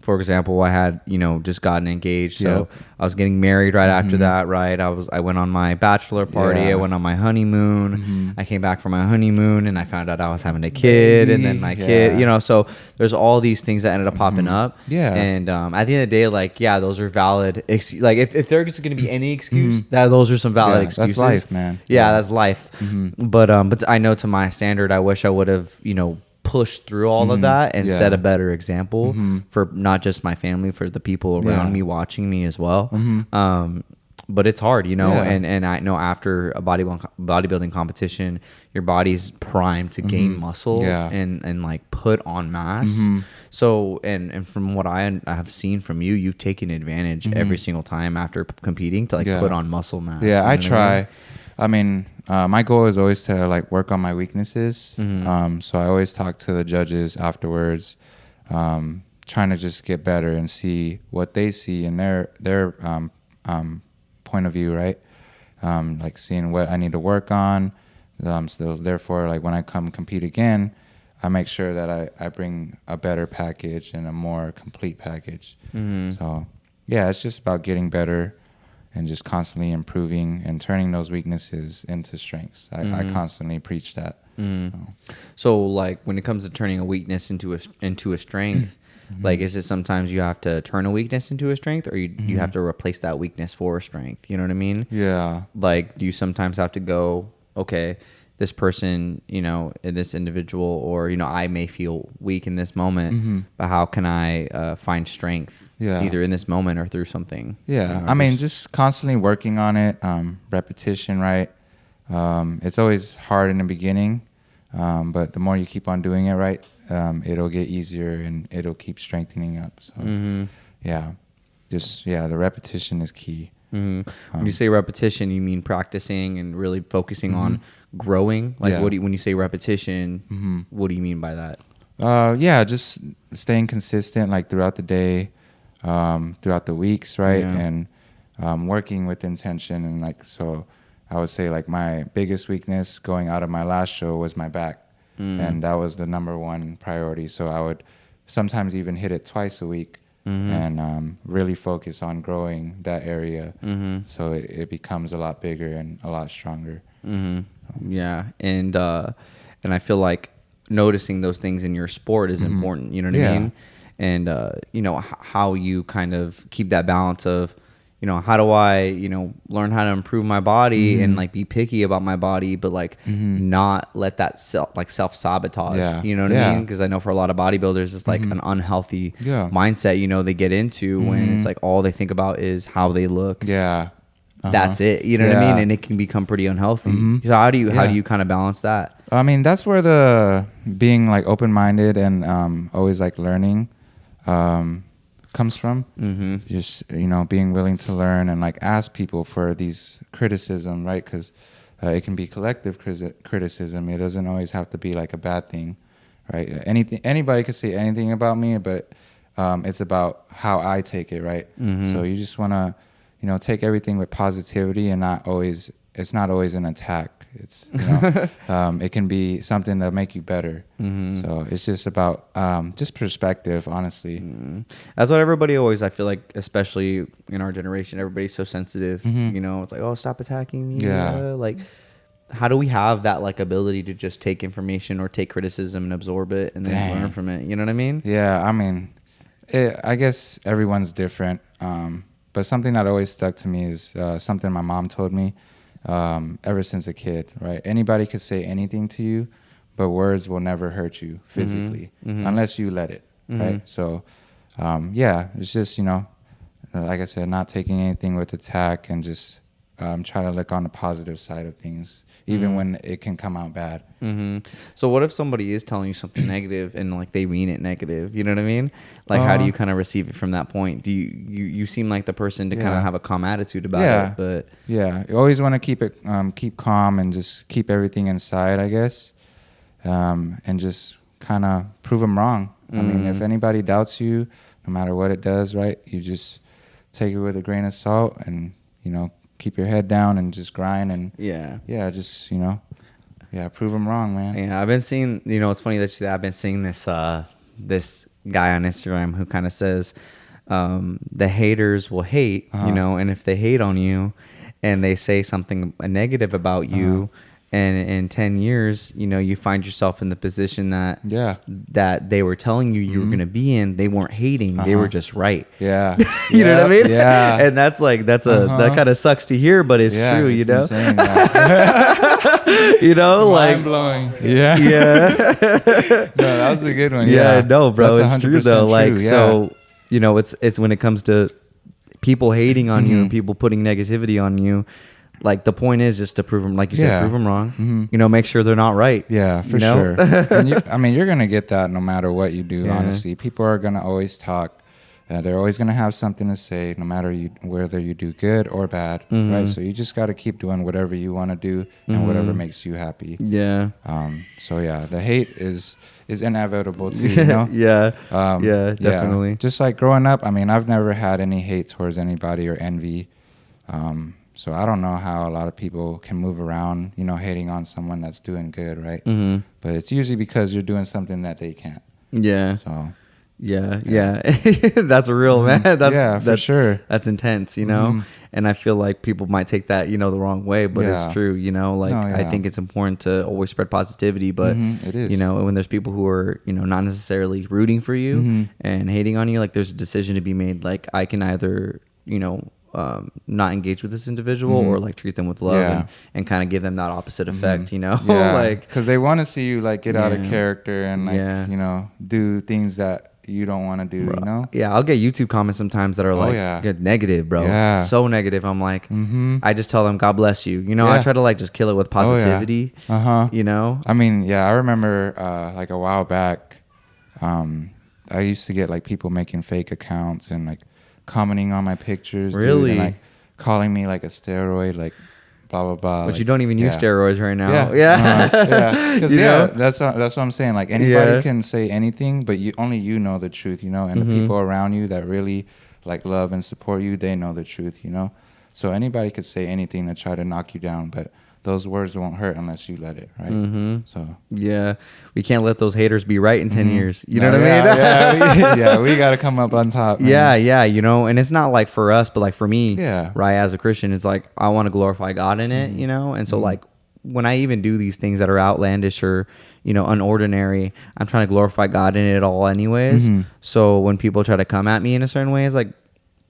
Speaker 1: for example, I had, you know, just gotten engaged, so I was getting married right after that, right? I went on my bachelor party, I went on my honeymoon, I came back from my honeymoon, and I found out I was having a kid, and then my kid, you know, so there's all these things that ended up popping up, and at the end of the day, like, those are valid, like, if there's going to be any excuse, those are some valid excuses.
Speaker 2: That's life, man.
Speaker 1: That's life, but I know to my standard, I wish I would have, you know, push through all of that and set a better example for not just my family, for the people around me watching me as well. But it's hard, you know, and I know after a bodybuilding competition, your body's primed to gain muscle and like put on mass. So, and from what I have seen from you, you've taken advantage every single time after competing to like put on muscle mass.
Speaker 2: Yeah, I try. I mean, my goal is always to like work on my weaknesses. So I always talk to the judges afterwards, trying to just get better and see what they see in their point of view, right? Like seeing what I need to work on. So therefore, like when I come compete again, I make sure that I bring a better package and a more complete package. So yeah, it's just about getting better and just constantly improving and turning those weaknesses into strengths. I constantly preach that.
Speaker 1: So like when it comes to turning a weakness into a strength, like is it sometimes you have to turn a weakness into a strength, or you have to replace that weakness for a strength? You know what I mean?
Speaker 2: Yeah.
Speaker 1: Like do you sometimes have to go, okay, this person, you know, this individual, or, you know, I may feel weak in this moment, but how can I find strength either in this moment or through something?
Speaker 2: Yeah.
Speaker 1: You know,
Speaker 2: I mean, just constantly working on it, repetition, right? It's always hard in the beginning, but the more you keep on doing it right, it'll get easier and it'll keep strengthening up. So the repetition is key.
Speaker 1: When you say repetition, you mean practicing and really focusing on growing? Like when you say repetition, what do you mean by that?
Speaker 2: Just staying consistent, like throughout the day, throughout the weeks, right? And working with intention. And like, so I would say like my biggest weakness going out of my last show was my back. And that was the number one priority. So I would sometimes even hit it twice a week. And really focus on growing that area, so it becomes a lot bigger and a lot stronger.
Speaker 1: Yeah, and I feel like noticing those things in your sport is important. You know what I mean? And you know how you kind of keep that balance of, you know, how do I, you know, learn how to improve my body and like be picky about my body, but like not let that self sabotage, you know what I mean? Because I know for a lot of bodybuilders, it's like an unhealthy mindset, you know, they get into when it's like all they think about is how they look. That's it. You know what I mean? And it can become pretty unhealthy. So how do you kind of balance that?
Speaker 2: I mean, that's where the being like open-minded and always like learning comes from. Just, you know, being willing to learn and like ask people for these criticism, right? Because it can be collective criticism. It doesn't always have to be like a bad thing, right? Anybody could say anything about me, but it's about how I take it, right? So you just want to, you know, take everything with positivity and it's not always an attack. It's, you know, it can be something that'll make you better. So it's just about just perspective, honestly.
Speaker 1: That's what everybody always, I feel like, especially in our generation, everybody's so sensitive. You know, it's like, oh, stop attacking me. Like, how do we have that like ability to just take information or take criticism and absorb it and then learn from it? You know what I mean?
Speaker 2: Yeah, I mean, I guess everyone's different. But something that always stuck to me is something my mom told me ever since a kid, right? Anybody could say anything to you, but words will never hurt you physically unless you let it, right? So, yeah, it's just, you know, like I said, not taking anything with attack and just try to look on the positive side of things, even when it can come out bad.
Speaker 1: So what if somebody is telling you something negative and like they mean it negative? You know what I mean? Like how do you kind of receive it from that point? Do you seem like the person to kind of have a calm attitude about it, but
Speaker 2: yeah, you always want to keep calm and just keep everything inside, I guess, and just kind of prove them wrong. I mean, if anybody doubts you, no matter what it does, right, you just take it with a grain of salt and, you know, keep your head down and just grind and just, you know, prove them wrong, man.
Speaker 1: Yeah, I've been seeing, you know, it's funny that you say that. I've been seeing this this guy on Instagram who kind of says the haters will hate, you know, and if they hate on you and they say something negative about you, and in 10 years, you know, you find yourself in the position that they were telling you were going to be in. They weren't hating. They were just right.
Speaker 2: Yeah.
Speaker 1: You know what I mean?
Speaker 2: Yeah.
Speaker 1: And that's like, that kind of sucks to hear, but it's true, you know?
Speaker 2: Insane,
Speaker 1: you know, like.
Speaker 2: Mind blowing. Yeah.
Speaker 1: Yeah.
Speaker 2: No, that was a good one.
Speaker 1: Yeah, no, bro.
Speaker 2: That's
Speaker 1: it's true though.
Speaker 2: true.
Speaker 1: Like, so, you know, it's when it comes to people hating on you and people putting negativity on you. Like the point is just to prove them, like you said, prove them wrong. You know, make sure they're not right.
Speaker 2: Yeah, for sure. And I mean, you're gonna get that no matter what you do. Honestly, people are gonna always talk. They're always gonna have something to say, no matter whether you do good or bad, right? So you just gotta keep doing whatever you want to do and whatever makes you happy.
Speaker 1: Yeah.
Speaker 2: So yeah, the hate is inevitable too. You know?
Speaker 1: Yeah, definitely.
Speaker 2: Yeah. Just like growing up, I mean, I've never had any hate towards anybody or envy. So I don't know how a lot of people can move around, you know, hating on someone that's doing good, right? But it's usually because you're doing something that they can't.
Speaker 1: Yeah.
Speaker 2: So.
Speaker 1: Yeah. That's real, man. That's
Speaker 2: for sure.
Speaker 1: That's intense, you know? And I feel like people might take that, you know, the wrong way, but it's true, you know? Like, I think it's important to always spread positivity, but,
Speaker 2: it is.
Speaker 1: you know, when there's people who are, you know, not necessarily rooting for you and hating on you, like, there's a decision to be made. Like, I can either, you know, not engage with this individual or like treat them with love and kind of give them that opposite effect, you know? Like,
Speaker 2: because they want to see you like get out of character and like, you know, do things that you don't want to do,
Speaker 1: bro.
Speaker 2: You know?
Speaker 1: Yeah, I'll get YouTube comments sometimes that are like get negative, bro. Yeah. So negative. I'm like, I just tell them, God bless you. You know, I try to like just kill it with positivity. You know?
Speaker 2: I mean, yeah, I remember like a while back, I used to get like people making fake accounts and like commenting on my pictures,
Speaker 1: really,
Speaker 2: dude, and like calling me like a steroid, like blah blah blah.
Speaker 1: But
Speaker 2: like,
Speaker 1: you don't even use steroids right now.
Speaker 2: Yeah. Because that's what I'm saying. Like anybody can say anything, but only you know the truth, you know. And the people around you that really like love and support you, they know the truth, you know. So anybody could say anything to try to knock you down, but those words won't hurt unless you let it, right? So
Speaker 1: yeah, we can't let those haters be right in 10 years. You know what I
Speaker 2: mean? We got to come up on top, man.
Speaker 1: Yeah, you know, and it's not like for us, but like for me, right, as a Christian, it's like I want to glorify God in it, you know? And so like when I even do these things that are outlandish or, you know, unordinary, I'm trying to glorify God in it all anyways. So when people try to come at me in a certain way, it's like,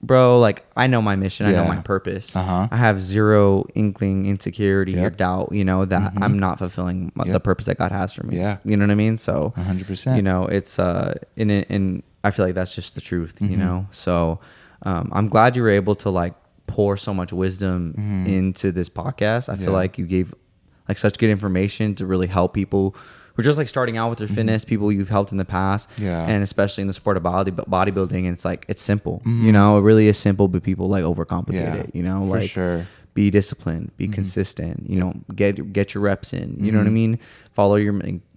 Speaker 1: bro, like I know my mission, I know my purpose. I have zero inkling, insecurity or doubt, you know, that I'm not fulfilling the purpose that God has for me.
Speaker 2: Yeah,
Speaker 1: you know what I mean. So
Speaker 2: 100%.
Speaker 1: You know, it's and I feel like that's just the truth, you know. So I'm glad you were able to like pour so much wisdom into this podcast. I feel like you gave like such good information to really help people who are just like starting out with their fitness, people you've helped in the past, and especially in the sport of bodybuilding. And it's like, it's simple, you know, it really is simple, but people like overcomplicate it, you know, like be disciplined, be consistent, you know, get your reps in, you know what I mean? Follow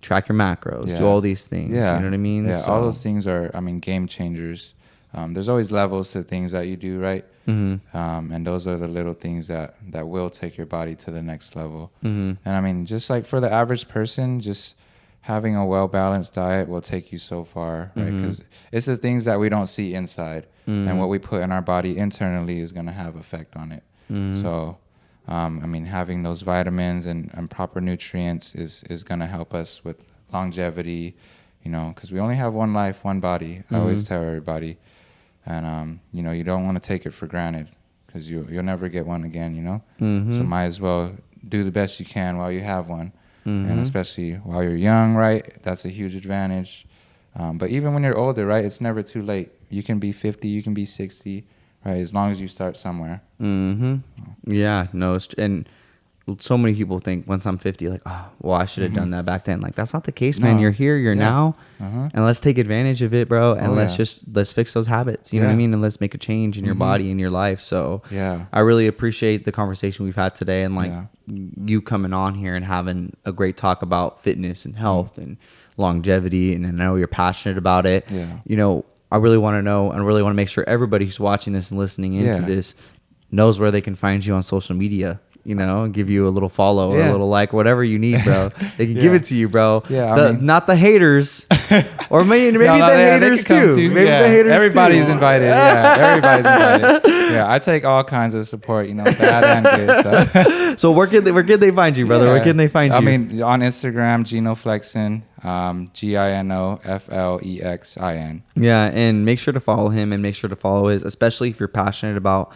Speaker 1: track your macros, do all these things, you know what I mean?
Speaker 2: Yeah, so, all those things are, I mean, game changers. There's always levels to things that you do, right? And those are the little things that will take your body to the next level. And I mean, just like for the average person, just having a well-balanced diet will take you so far, right? Because it's the things that we don't see inside, and what we put in our body internally is going to have effect on it. So I mean, having those vitamins and proper nutrients is going to help us with longevity, you know, because we only have one life, one body. I always tell everybody. And, you know, you don't want to take it for granted because you'll never get one again, you know. So might as well do the best you can while you have one. And especially while you're young, right? That's a huge advantage. But even when you're older, right, it's never too late. You can be 50, you can be 60, right, as long as you start somewhere.
Speaker 1: Yeah, no, and so many people think once I'm 50, like, oh, well, I should have done that back then. Like, that's not the case, man. You're here, you're now, and let's take advantage of it, bro. And let's fix those habits. You know what I mean? And let's make a change in your body and your life. So I really appreciate the conversation we've had today, and like you coming on here and having a great talk about fitness and health and longevity. And I know you're passionate about it. You know, I really want to know, and really want to make sure everybody who's watching this and listening into this knows where they can find you on social media. You know, give you a little follow or a little like, whatever you need, bro. They can give it to you, bro. I mean, not the haters, or maybe the haters too. Maybe the haters
Speaker 2: everybody's
Speaker 1: too.
Speaker 2: Invited. Yeah, everybody's invited. Yeah, I take all kinds of support, you know, bad and good.
Speaker 1: So where can they find you, brother? Where can they find you?
Speaker 2: I mean, on Instagram, Gino Flexin, GinoFlexin.
Speaker 1: Yeah, and make sure to follow him, and make sure to follow his, especially if you're passionate about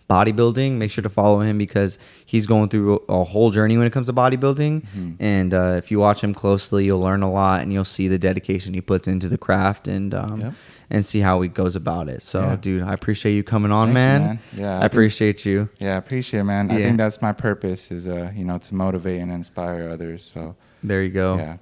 Speaker 1: bodybuilding, make sure to follow him because he's going through a whole journey when it comes to bodybuilding. And if you watch him closely, you'll learn a lot, and you'll see the dedication he puts into the craft, and see how he goes about it. So dude, I appreciate you coming on, man. I appreciate you.
Speaker 2: Yeah, I appreciate it, man. I think that's my purpose is you know, to motivate and inspire others. So
Speaker 1: there you go.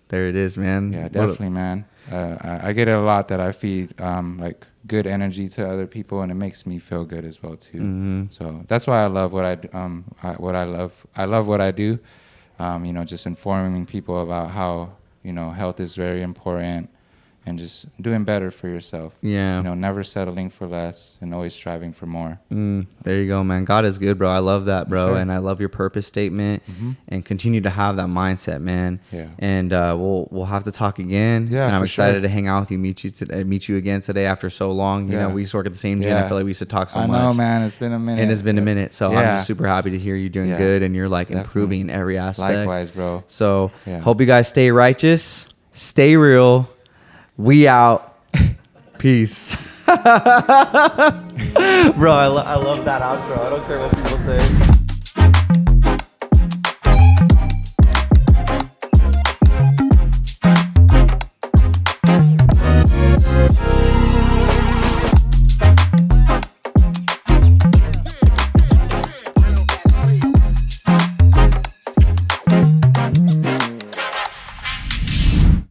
Speaker 1: There it is, man.
Speaker 2: Yeah, definitely, man. I get it a lot that I feed like good energy to other people, and it makes me feel good as well too. So that's why I love what I love what I do. You know, just informing people about how, you know, health is very important, and just doing better for yourself.
Speaker 1: Yeah.
Speaker 2: You know, never settling for less and always striving for more.
Speaker 1: There you go, man. God is good, bro. I love that, bro. Sure. And I love your purpose statement, and continue to have that mindset, man. Yeah. And we'll have to talk again. Yeah. And I'm excited to hang out with you, meet you again today after so long. You know, we used to work at the same gym. I feel like we used to talk so much.
Speaker 2: I know, man. It's been a minute.
Speaker 1: And it's been a minute. So I'm just super happy to hear you doing good, and you're like improving in every aspect.
Speaker 2: Likewise, bro.
Speaker 1: So hope you guys stay righteous, stay real. We out. Peace. Bro, I love that outro. I don't care what people say.